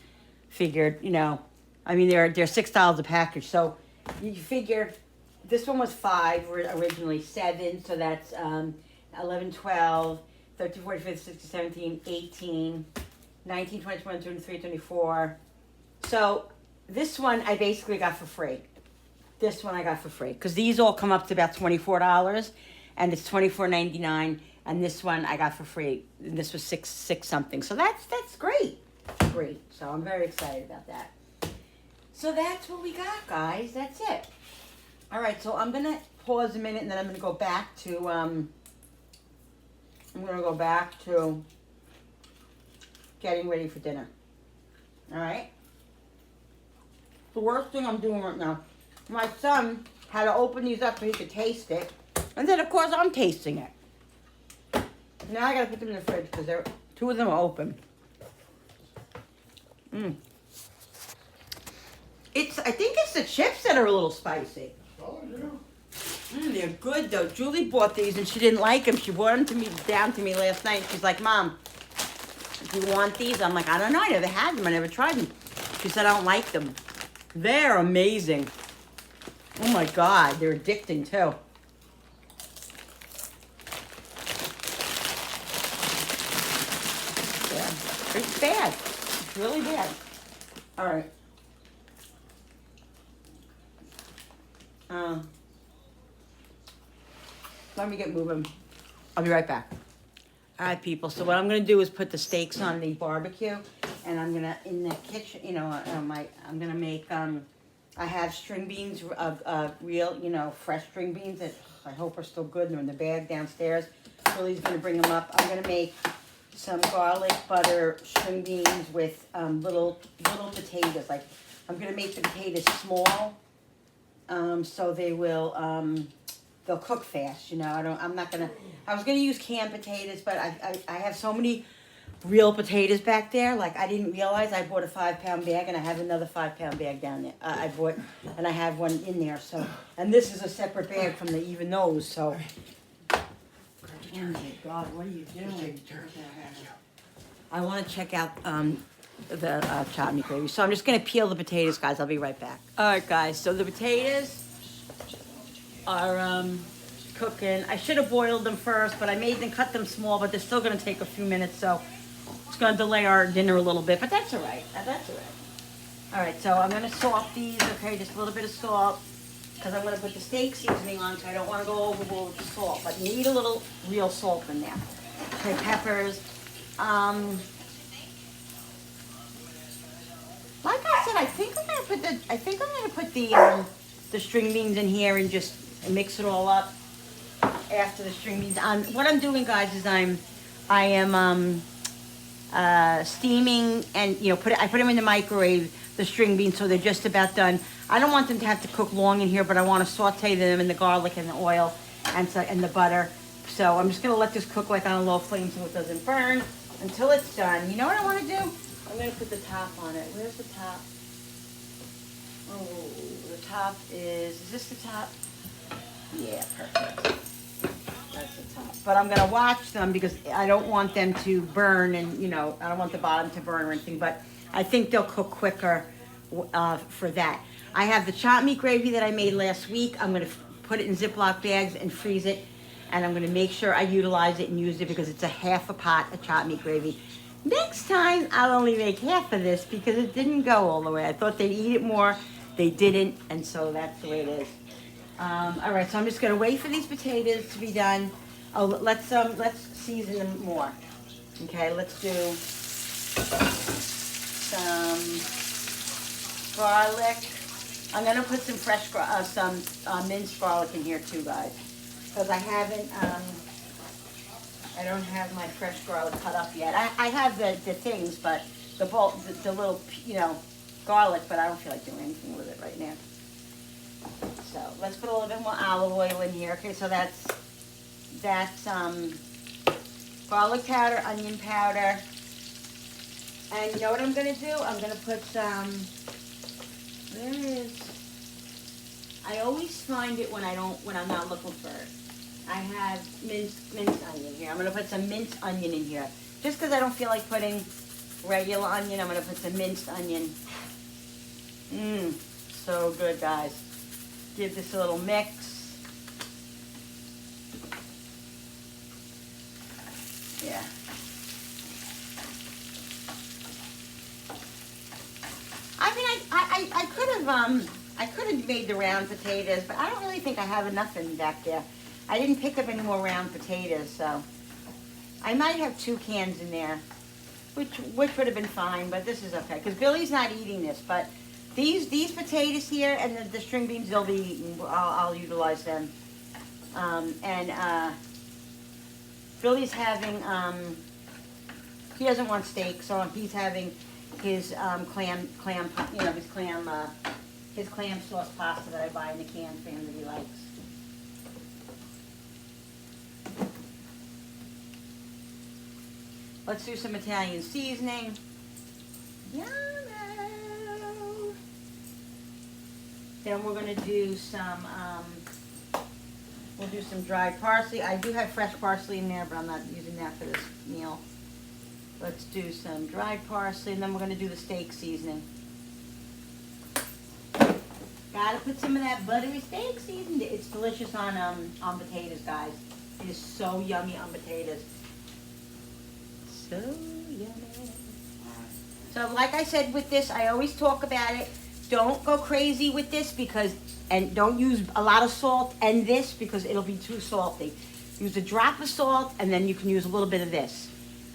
Figured, you know, I mean, they're $6 a package. So you figure this one was 5, originally 7. So that's 11, 12, 13, 14, 15, 16, 17, 18, 19, 20, 21, 23, 24. So this one I basically got for free. This one I got for free. Because these all come up to about $24. And it's $24.99. And this one I got for free. And this was six something. So that's great. Great. So I'm very excited about that. So that's what we got, guys. That's it. All right. So I'm going to pause a minute and then I'm going to go back to... getting ready for dinner. All right? The worst thing I'm doing right now, my son had to open these up so he could taste it. And then, of course, I'm tasting it. Now I got to put them in the fridge because 2 of them are open. I think it's the chips that are a little spicy. Oh, yeah. They're good, though. Julie bought these, and she didn't like them. She brought them down to me last night. She's like, Mom, do you want these? I'm like, I don't know. I never had them. I never tried them. She said, I don't like them. They're amazing. Oh, my God. They're addicting, too. Yeah. It's bad. It's really bad. All right. Let me get moving. I'll be right back. All right, people. So what I'm going to do is put the steaks on the barbecue, and I'm going to, in the kitchen, you know, I'm going to make, I have string beans, real, you know, fresh string beans that I hope are still good. They're in the bag downstairs. Lily's going to bring them up. I'm going to make some garlic butter string beans with little potatoes. Like, I'm going to make the potatoes small, so they will, they'll cook fast, you know. I was gonna use canned potatoes, but I have so many real potatoes back there. Like, I didn't realize I bought a 5-pound bag, and I have another 5-pound bag down there. I bought, and I have one in there. So, and this is a separate bag from the even those. So, oh my God, what are you doing? I want to check out the chopped meat gravy. So I'm just gonna peel the potatoes, guys. I'll be right back. All right, guys. So the potatoes are cooking. I should have boiled them first, but I made them, cut them small, but they're still going to take a few minutes, so it's going to delay our dinner a little bit, but that's all right. That's all right. All right, so I'm going to salt these, okay, just a little bit of salt, because I'm going to put the steak seasoning on, so I don't want to go overboard with the salt, but you need a little real salt in there. Okay, peppers. Like I said, I think I'm going to put the string beans in here and just mix it all up after the string beans. What I'm doing, guys, is I am steaming, and you know, I put them in the microwave, the string beans, so they're just about done. I don't want them to have to cook long in here, but I want to saute them in the garlic and the oil and the butter. So I'm just gonna let this cook like on a low flame so it doesn't burn until it's done. You know what I want to do? I'm gonna put the top on it. Where's the top? Oh, the top is this the top? Yeah, perfect. That's the top. But I'm gonna watch them because I don't want them to burn, and you know, I don't want the bottom to burn or anything, but I think they'll cook quicker for that. I have the chopped meat gravy that I made last week. I'm gonna put it in Ziploc bags and freeze it, and I'm gonna make sure I utilize it and use it because it's a half a pot of chopped meat gravy. Next time, I'll only make half of this because it didn't go all the way. I thought they'd eat it more. They didn't, and so that's the way it is. All right, so I'm just gonna wait for these potatoes to be done. Oh, let's season them more. Okay, let's do some garlic. I'm gonna put some fresh, minced garlic in here too, guys, because I haven't I don't have my fresh garlic cut up yet. I have the things, but the little, garlic, but I don't feel like doing anything with it right now. So let's put a little bit more olive oil in here. Okay, so that's garlic powder, onion powder. And you know what I'm gonna do? I'm gonna put some, there it is. I always find it when I'm not looking for it. I have minced onion here. I'm gonna put some minced onion in here. Just because I don't feel like putting regular onion, I'm gonna put some minced onion. So good, guys. Give this a little mix. Yeah. I mean, I could have made the round potatoes, but I don't really think I have enough in back there. I didn't pick up any more round potatoes, so I might have 2 cans in there, which would have been fine, but this is okay, because Billy's not eating this, but these potatoes here and the string beans, they'll be eaten. I'll utilize them. Billy's having, he doesn't want steak, so he's having his his clam sauce pasta that I buy in the can for him that he likes. Let's do some Italian seasoning. Yummo! Then we're gonna do some, we'll do some dried parsley. I do have fresh parsley in there, but I'm not using that for this meal. Let's do some dried parsley, and then we're gonna do the steak seasoning. Gotta put some of that buttery steak seasoning. It's delicious on potatoes, guys. It is so yummy on potatoes. So yummy. So like I said with this, I always talk about it. Don't go crazy with this and don't use a lot of salt and this because it'll be too salty. Use a drop of salt and then you can use a little bit of this.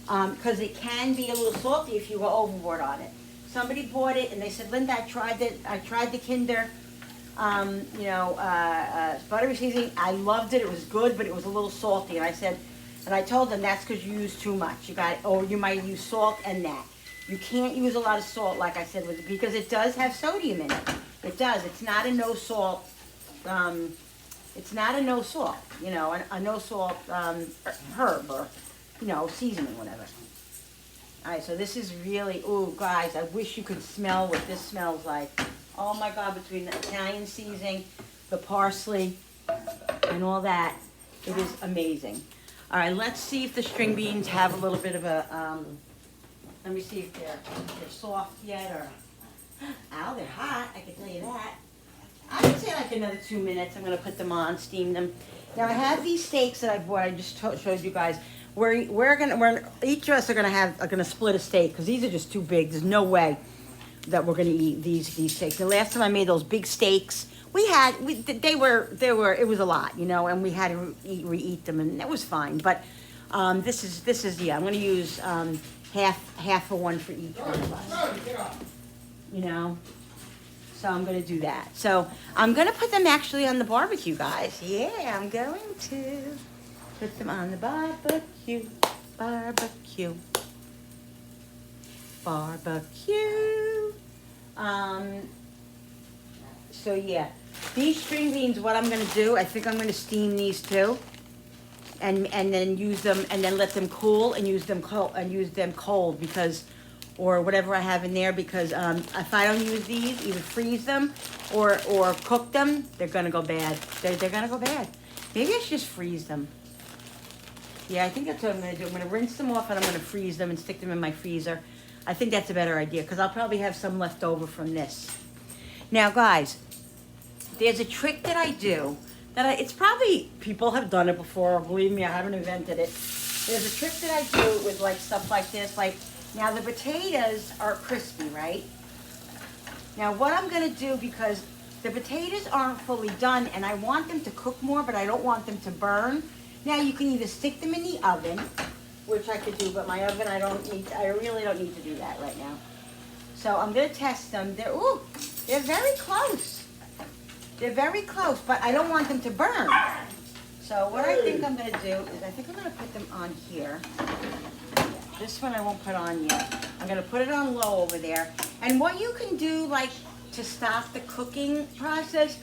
Because it can be a little salty if you go overboard on it. Somebody bought it and they said, Linda, I tried the Kinder, buttery seasoning. I loved it. It was good, but it was a little salty. And I told them that's because you use too much. Or you might use salt and that. You can't use a lot of salt, like I said, with it because it does have sodium in it. It does. It's not a no salt. It's not a no salt. A no salt herb or seasoning, whatever. All right, so this is really, ooh, guys, I wish you could smell what this smells like. Oh my God, between the Italian seasoning, the parsley, and all that, it is amazing. All right, let's see if the string beans have a little bit of a, let me see if they're soft yet or, ow, they're hot, I can tell you that. I would say like another 2 minutes. I'm gonna put them on, steam them. Now I have these steaks that I bought, I just showed you guys. We're each of us are gonna split a steak because these are just too big. There's no way that we're gonna eat these steaks. The last time I made those big steaks, it was a lot, and we had to re-eat them, and that was fine. But this is I'm gonna use half of one for each one of us. So I'm gonna do that. So I'm gonna put them actually on the barbecue, guys. Yeah, I'm going to. Put them on the barbecue. So yeah, these string beans, what I'm gonna do, I think I'm gonna steam these too. And then use them, and then let them cool and use them cold because, or whatever I have in there because if I don't use these, either freeze them or cook them, they're gonna go bad. They're gonna go bad. Maybe I should just freeze them. Yeah, I think that's what I'm going to do. I'm going to rinse them off and I'm going to freeze them and stick them in my freezer. I think that's a better idea because I'll probably have some left over from this. Now, guys, there's a trick that I do it's probably, people have done it before. Believe me, I haven't invented it. There's a trick that I do with like stuff like this. Like, now the potatoes are crispy, right? Now, what I'm going to do, because the potatoes aren't fully done and I want them to cook more, but I don't want them to burn. Now you can either stick them in the oven, which I could do, but my oven I really don't need to do that right now. So I'm gonna test them. They're very close. They're very close, but I don't want them to burn. So what I think I'm gonna do is I think I'm gonna put them on here. This one I won't put on yet. I'm gonna put it on low over there. And what you can do, like, to stop the cooking process,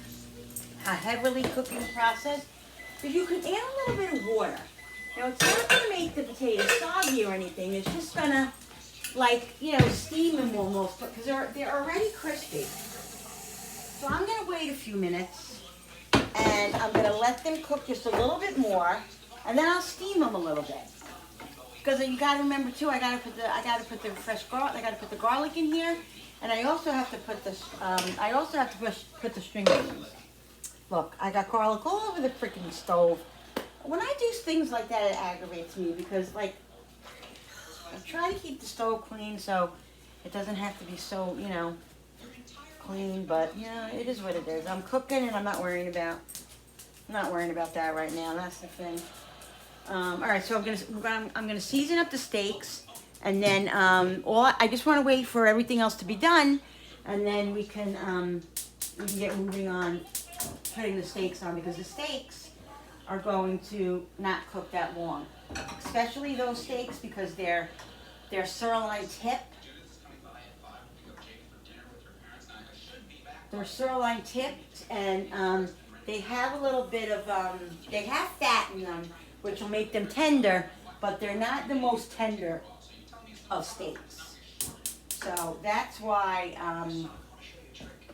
a heavily cooking process, is you can add a little bit of water. Now it's not gonna make the potatoes soggy or anything. It's just gonna, like, you know, steam them almost, because they're already crispy. So I'm gonna wait a few minutes, and I'm gonna let them cook just a little bit more, and then I'll steam them a little bit. Because you gotta remember too, I gotta put the fresh garlic. I gotta put the garlic in here, and I also have to put put the string onions. Look, I got garlic all over the freaking stove. When I do things like that, it aggravates me because, like, I try to keep the stove clean so it doesn't have to be so, you know, clean. But you know, it is what it is. I'm cooking, and I'm not worrying about that right now. That's the thing. All right, so I'm gonna season up the steaks, and then I just want to wait for everything else to be done, and then we can get moving on putting the steaks on, because the steaks are going to not cook that long, especially those steaks, because they're sirloin tip. They're sirloin tipped, and they have a little bit of they have fat in them, which will make them tender, but they're not the most tender of steaks. So that's why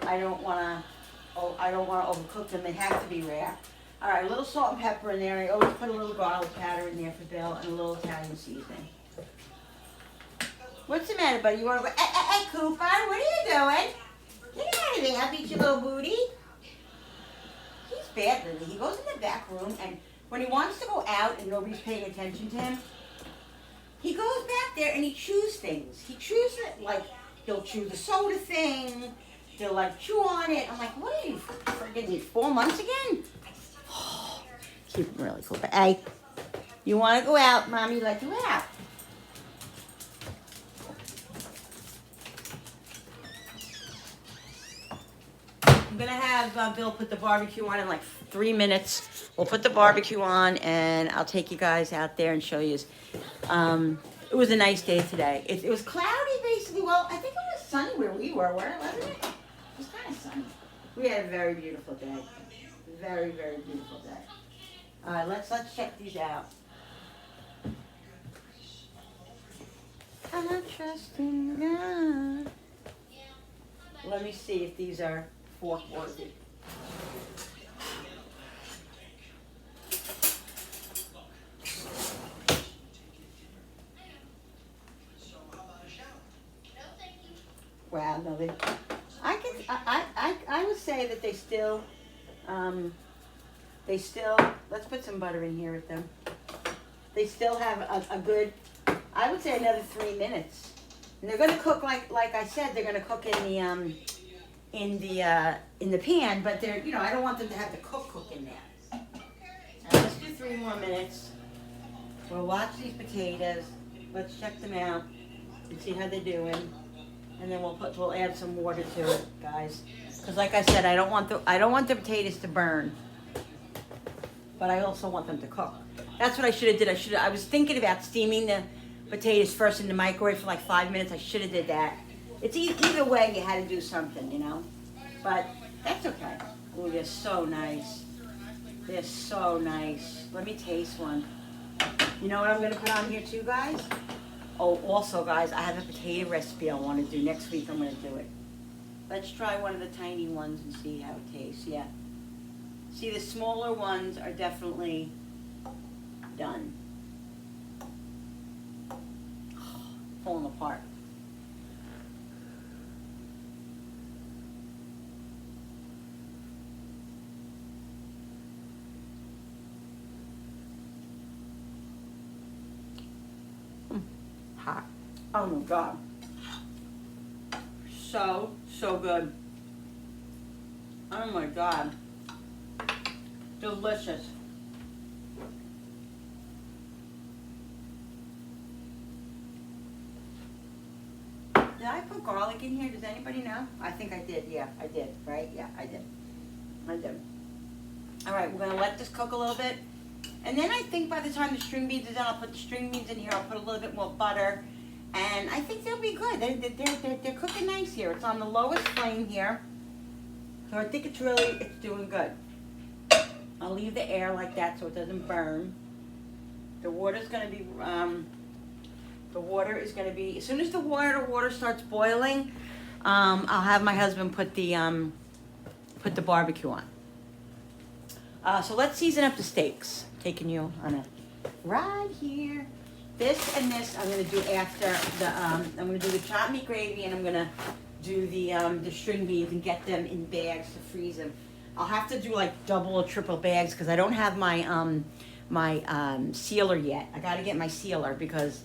I don't want to overcook them. They have to be rare. All right, a little salt and pepper in there. I always put a little garlic powder in there for Bill, and a little Italian seasoning. What's the matter, buddy? You want to go? Hey, Cooper, what are you doing? Get out of there! I'll beat your little booty. He's bad, Lily. He goes in the back room, and when he wants to go out and nobody's paying attention to him, he goes back there and he chews things. He chews it, like, he'll chew the soda thing. He'll, like, chew on it. I'm like, what are you, friggin' 4 months again? Keep him really cool. But hey, you want to go out, Mommy, let you out. I'm gonna have Bill put the barbecue on in like 3 minutes. We'll put the barbecue on, and I'll take you guys out there and show you. It was a nice day today. It was cloudy, basically. Well, I think it was sunny where we were, wasn't it? It was kind of sunny. We had a very beautiful day. Very, very beautiful day. All right, let's check these out. I trust in God. Let me see if these are fork worthy. Wow, no, I would say that they still, let's put some butter in here with them. They still have a good, I would say another 3 minutes. And they're gonna cook like I said, they're gonna cook in the pan, but they're, you know, I don't want them to have to cook in there. Now, let's do 3 more minutes. We'll watch these potatoes. Let's check them out and see how they're doing. And then we'll add some water to it, guys. Because like I said, I don't want the potatoes to burn, but I also want them to cook. That's what I should have did. I was thinking about steaming the potatoes first in the microwave for like 5 minutes. I should have did that. It's either way, you had to do something, you know. But that's okay. Oh, they're so nice. They're so nice. Let me taste one. You know what I'm gonna put on here too, guys? Oh, also, guys, I have a potato recipe I want to do. Next week I'm going to do it. Let's try one of the tiny ones and see how it tastes. Yeah. See, the smaller ones are definitely done. Falling apart. Hot. Oh my God. So good. Oh my God. Delicious. Did I put garlic in here? Does anybody know? I think I did. Yeah, I did. Right? Yeah, I did. All right, we're going to let this cook a little bit. And then I think by the time the string beans are done, I'll put the string beans in here. I'll put a little bit more butter. And I think they'll be good. They're cooking nice here. It's on the lowest flame here. So I think it's doing good. I'll leave the air like that so it doesn't burn. The water's gonna be, as soon as the water starts boiling, I'll have my husband put the barbecue on. So let's season up the steaks. Taking you on a ride here. This and this I'm gonna do after I'm gonna do the chopped meat gravy, and I'm gonna do the string beans and get them in bags to freeze them. I'll have to do like double or triple bags because I don't have my sealer yet. I gotta get my sealer because,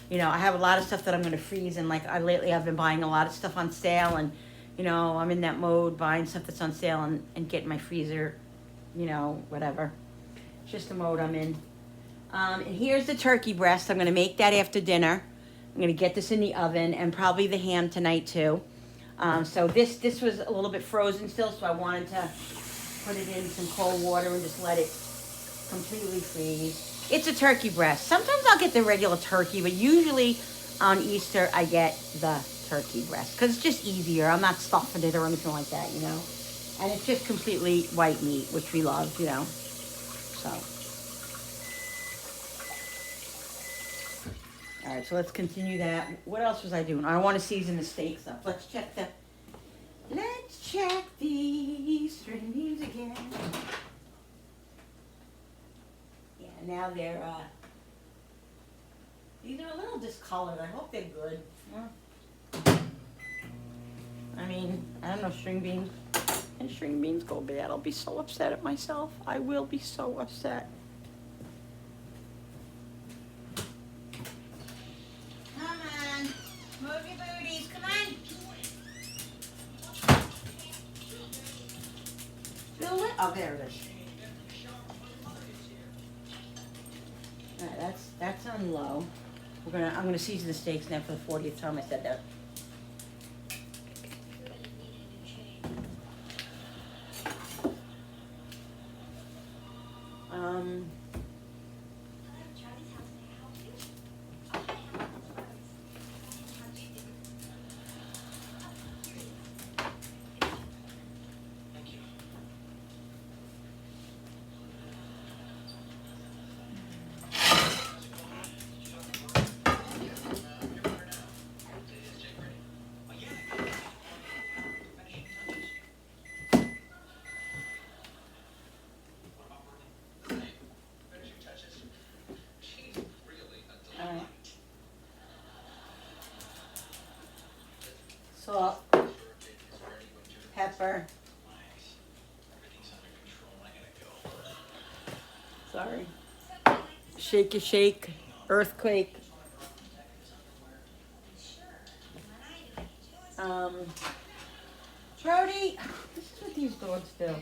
you know, I have a lot of stuff that I'm gonna freeze, and like lately I've been buying a lot of stuff on sale, and you know, I'm in that mode buying stuff that's on sale and getting my freezer, you know, whatever. It's just the mode I'm in. And here's the turkey breast. I'm gonna make that after dinner. I'm gonna get this in the oven, and probably the ham tonight too. So this was a little bit frozen still, so I wanted to put it in some cold water and just let it completely freeze. It's a turkey breast. Sometimes I'll get the regular turkey, but usually on Easter I get the turkey breast because it's just easier. I'm not stuffing it or anything like that, you know. And it's just completely white meat, which we love, you know. So. All right, so let's continue that. What else was I doing? I want to season the steaks up. Let's check the string beans again. Yeah, now they're, these are a little discolored. I hope they're good. Yeah. I mean, I don't know, string beans. And string beans go bad. I'll be so upset at myself. I will be so upset. Come on. Move your booties. Come on. Fill it. Oh, there it is. All right, that's on low. I'm gonna season the steaks now for the 40th time I said that. Salt, pepper. Sorry. Shake, earthquake. Brody, this is what these dogs do.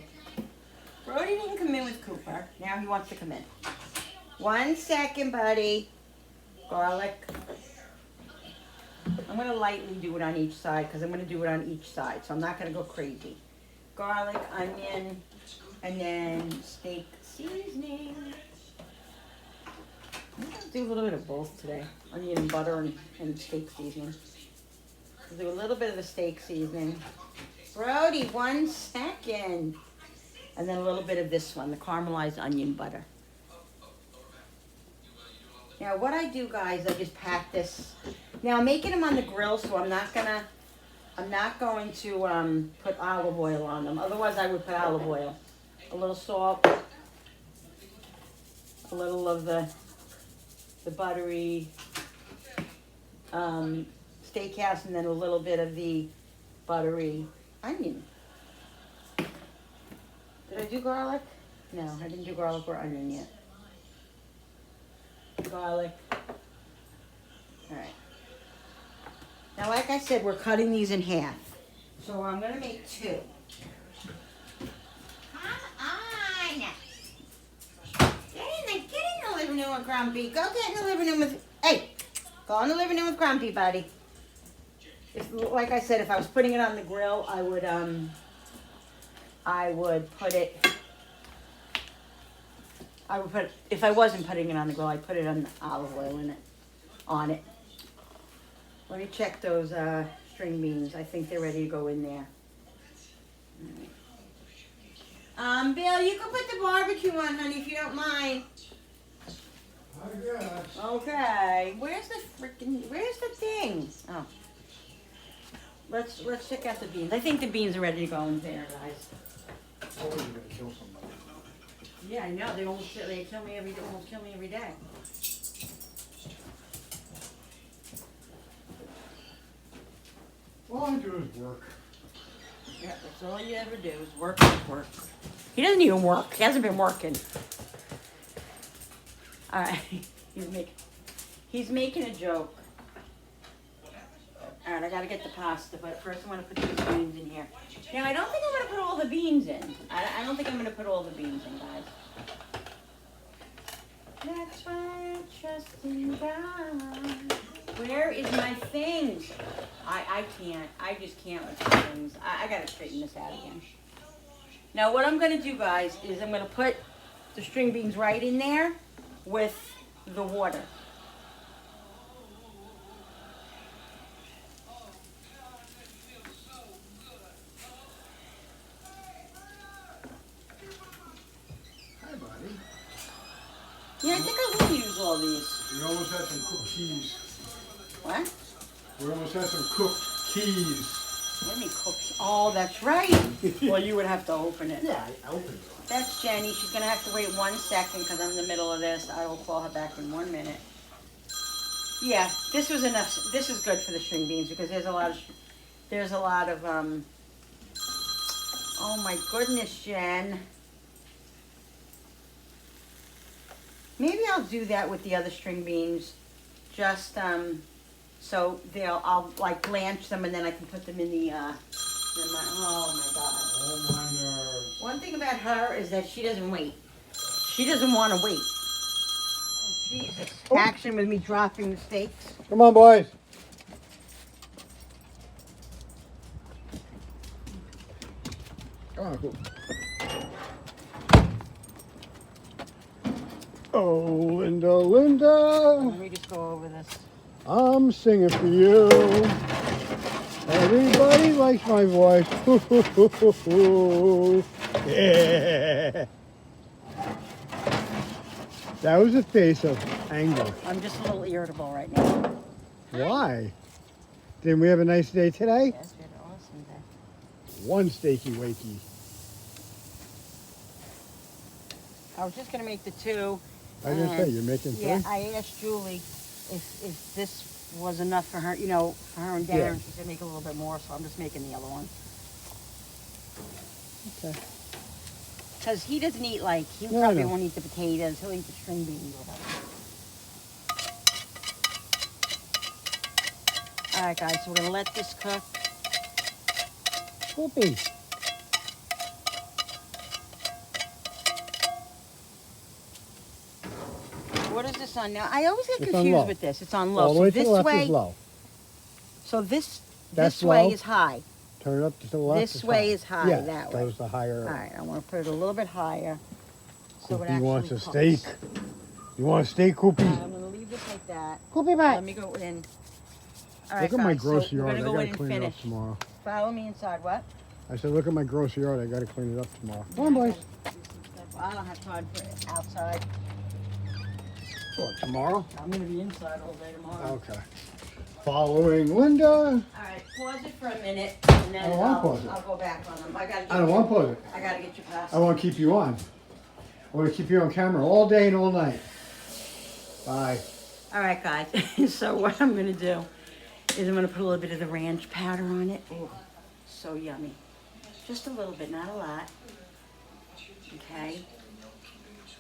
Brody didn't come in with Cooper. Now he wants to come in. 1 second, buddy. Garlic. I'm going to lightly do it on each side because I'm going to do it on each side. So I'm not going to go crazy. Garlic, onion, and then steak seasoning. I'm going to do a little bit of both today. Onion and butter and steak seasoning. I'll do a little bit of the steak seasoning. Brody, 1 second. And then a little bit of this one, the caramelized onion butter. Now what I do, guys, I just pack this. Now I'm making them on the grill, so I'm not going to put olive oil on them. Otherwise I would put olive oil. A little salt, a little of the buttery steakhouse, and then a little bit of the buttery onion. Did I do garlic? No, I didn't do garlic or onion yet. Garlic. All right. Now, like I said, we're cutting these in half. So I'm going to make 2. Come on. Get in the living room with Grumpy. Go get in the living room with... Hey, go in the living room with Grumpy, buddy. Like I said, if I was putting it on the grill, I would put it I would put, if I wasn't putting it on the grill, I'd put it on olive oil in it, on it. Let me check those string beans. I think they're ready to go in there. Bill, you can put the barbecue on, honey, if you don't mind. I guess. Okay. Where's the thing? Oh. Let's check out the beans. I think the beans are ready to go in there, guys. Oh, you're gonna kill somebody. Yeah, I know. They almost kill me every day. All I do is work. Yeah, that's all you ever do is work. He doesn't even work. He hasn't been working. All right, he's making a joke. All right, I gotta get the pasta, but first I want to put these beans in here. Now I don't think I'm gonna put all the beans in. I don't think I'm gonna put all the beans in, guys. That's why I trust in God. Where is my things? I can't. I just can't with the things. I gotta straighten this out again. Now what I'm gonna do, guys, is I'm gonna put the string beans right in there with the water. Hi, buddy. Yeah, I think I will use all these. We almost had some cooked keys. What? We almost had some cooked keys. Let me cook. Oh, that's right. Well, you would have to open it. Yeah, I opened it. That's Jenny. She's going to have to wait 1 second because I'm in the middle of this. I will call her back in 1 minute. Yeah, this was enough. This is good for the string beans because there's a lot of, oh my goodness, Jen. Maybe I'll do that with the other string beans. Just, so I'll like blanch them and then I can put them in the, oh my God. Oh my nerves. One thing about her is that she doesn't wait. She doesn't want to wait. Jesus. Action with me dropping the steaks. Come on, boys. Come on, cool. Oh, Linda, Linda. Let me just go over this. I'm singing for you. Everybody likes my voice. Yeah. That was a face of anger. I'm just a little irritable right now. Why? Didn't we have a nice day today? Yes, we had an awesome day. One steaky wakey. I was just going to make the two. I was gonna say, you're making three? Yeah, I asked Julie if this was enough for her, for her and Darren. Yeah. She said make a little bit more, so I'm just making the other one. Okay. Because he doesn't eat he No, probably no. won't eat the potatoes. He'll eat the string beans with them. All right, guys, so we're going to let this cook. Whoopee. What is this on now? I always get It's on confused low. with this. It's on low. All the So way to this the left way, is low. so this That's way low. is high. Turn it up to the left. This is way high. is high, Yeah, that way. goes the higher. All right, I want to put it a little bit higher. So it Koopy actually wants a cooks. steak. You want a steak, Koopy? I'm going to leave this like that. Koopy Let back. me go in. All right, Look at my guys, grocery so we're yard. gonna I go gotta in and clean it up finish. tomorrow. Follow me inside. What? I said, look at my grocery yard. I gotta clean it up tomorrow. Come on, boys. I don't have time for it outside. What, tomorrow? I'm going to be inside all day tomorrow. Okay. Following Linda. All right, pause it for a minute, and then I don't want to pause it. I'll go back on them. I don't want to pause it. I gotta get you past. I want to keep you on. I want to keep you on camera all day and all night. Bye. All right, guys. So what I'm gonna do is I'm gonna put a little bit of the ranch powder on it. Oh, so yummy. Just a little bit, not a lot. Okay.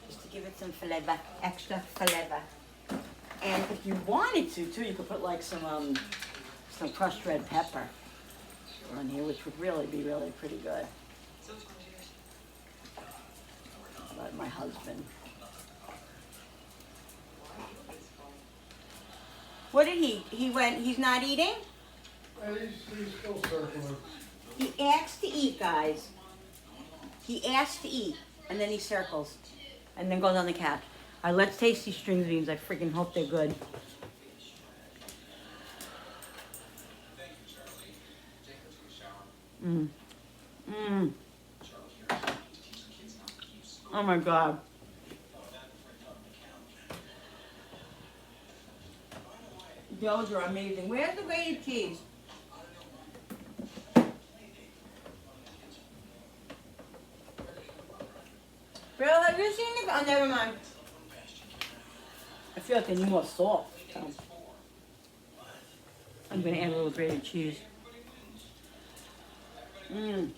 Just to give it some flavor, extra flavor. And if you wanted to, too, you could put some crushed red pepper on here, which would really be pretty good. Like my husband. What did he went, he's not eating? He's still circling. He asks to eat, guys. He asks to eat, and then he circles. and then goes on the couch. All right, let's taste these string beans. I freaking hope they're good. Mmm. Mmm. Oh my God. Those are amazing. Where's the grated cheese? Bill, have you seen it? Oh, never mind. I feel like I need more salt. So I'm going to add a little grated cheese. Mmm.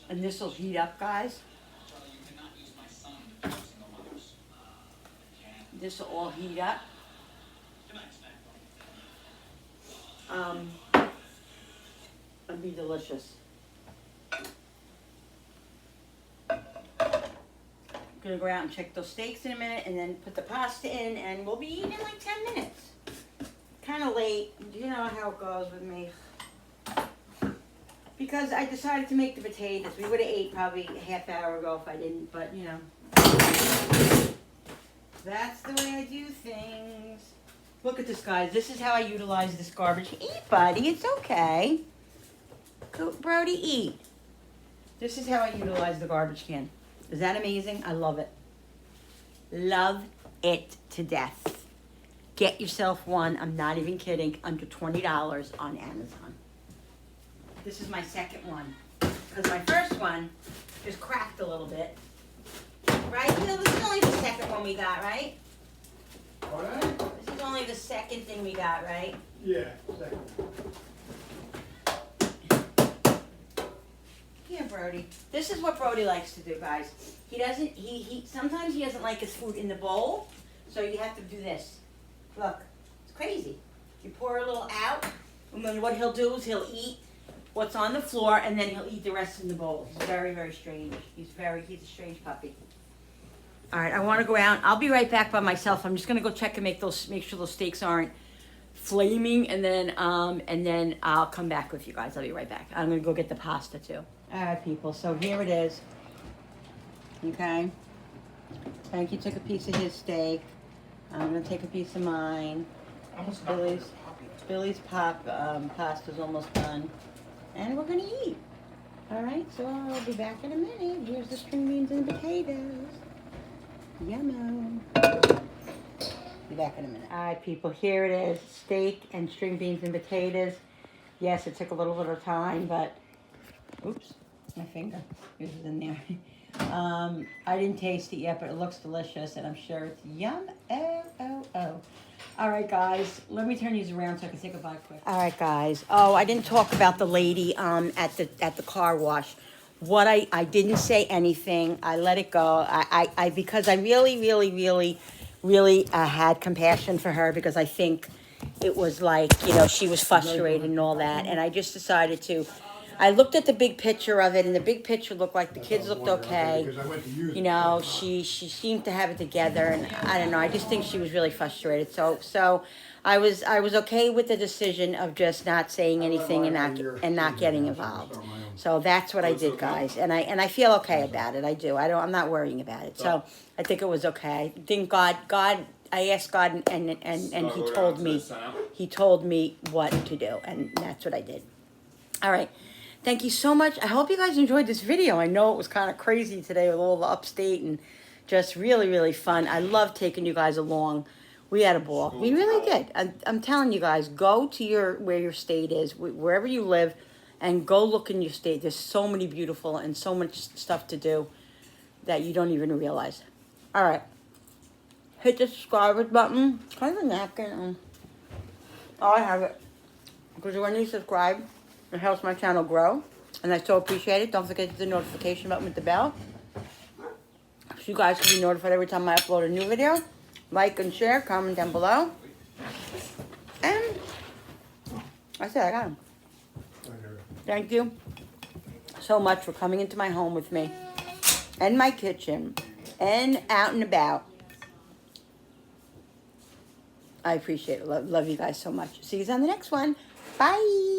And this will heat up, guys. This will all heat up. It'll be delicious. Gonna go out and check those steaks in a minute and then put the pasta in, and we'll be eating in like 10 minutes. Kind of late. You know how it goes with me. Because I decided to make the potatoes. We would have ate probably a half hour ago if I didn't, but you know. That's the way I do things. Look at this, guys. This is how I utilize this garbage. Eat, buddy. It's okay. Go, Brody, eat. This is how I utilize the garbage can. Is that amazing? I love it. Love it to death. Get yourself one. I'm not even kidding. Under $20 on Amazon. This is my second one. Because my first one just cracked a little bit. Right? You know, this is only the second one we got, right? Alright? This is only the second thing we got, right? Yeah, second. Here, Brody. This is what Brody likes to do, guys. He doesn't, sometimes he doesn't like his food in the bowl, so you have to do this. Look, it's crazy. You pour a little out, and then what he'll do is he'll eat what's on the floor, and then he'll eat the rest in the bowl. He's very, very strange. He's a strange puppy. All right, I want to go out. I'll be right back by myself. I'm just gonna go check and make sure those steaks aren't flaming, and then I'll come back with you guys. I'll be right back. I'm gonna go get the pasta too. All right, people. So here it is. Okay. Frankie took a piece of his steak. I'm gonna take a piece of mine. Billy's pasta's almost done, and we're gonna eat. All right. So I'll be back in a minute. Here's the string beans and potatoes. Yummo. Be back in a minute. All right, people, here it is. Steak and string beans and potatoes. Yes, it took a little bit of time, but, oops, my finger is in there. I didn't taste it yet, but it looks delicious, and I'm sure it's yum. Oh. All right, guys, let me turn these around so I can say goodbye quick. All right, guys. Oh, I didn't talk about the lady at the car wash. What I didn't say anything. I let it go. I because I really had compassion for her, because I think it was like, you know, she was frustrated and all that. And I just decided to, I looked at the big picture of it, and the big picture looked like the kids looked okay. You know, she seemed to have it together, and I don't know. I just think she was really frustrated. So I was okay with the decision of just not saying anything and not getting involved. So that's what I did, guys, and I feel okay about it. I do. I'm not worrying about it. So I think it was okay. I think God. I asked God, and He told me what to do, and that's what I did. All right. Thank you so much. I hope you guys enjoyed this video. I know it was kind of crazy today with all the upstate, and just really, really fun. I love taking you guys along. We had a ball. We really did. I'm telling you guys, go to where your state is, wherever you live, and go look in your state. There's so many beautiful and so much stuff to do that you don't even realize. All right. Hit the subscribe button. Kind of a napkin. Oh, I have it. Because when you subscribe, it helps my channel grow, and I so appreciate it. Don't forget the notification button with the bell, so you guys can be notified every time I upload a new video. Like and share, comment down below. And I said I got him. Thank you so much for coming into my home with me, and my kitchen, and out and about. I appreciate it. Love you guys so much. See you on the next one. Bye.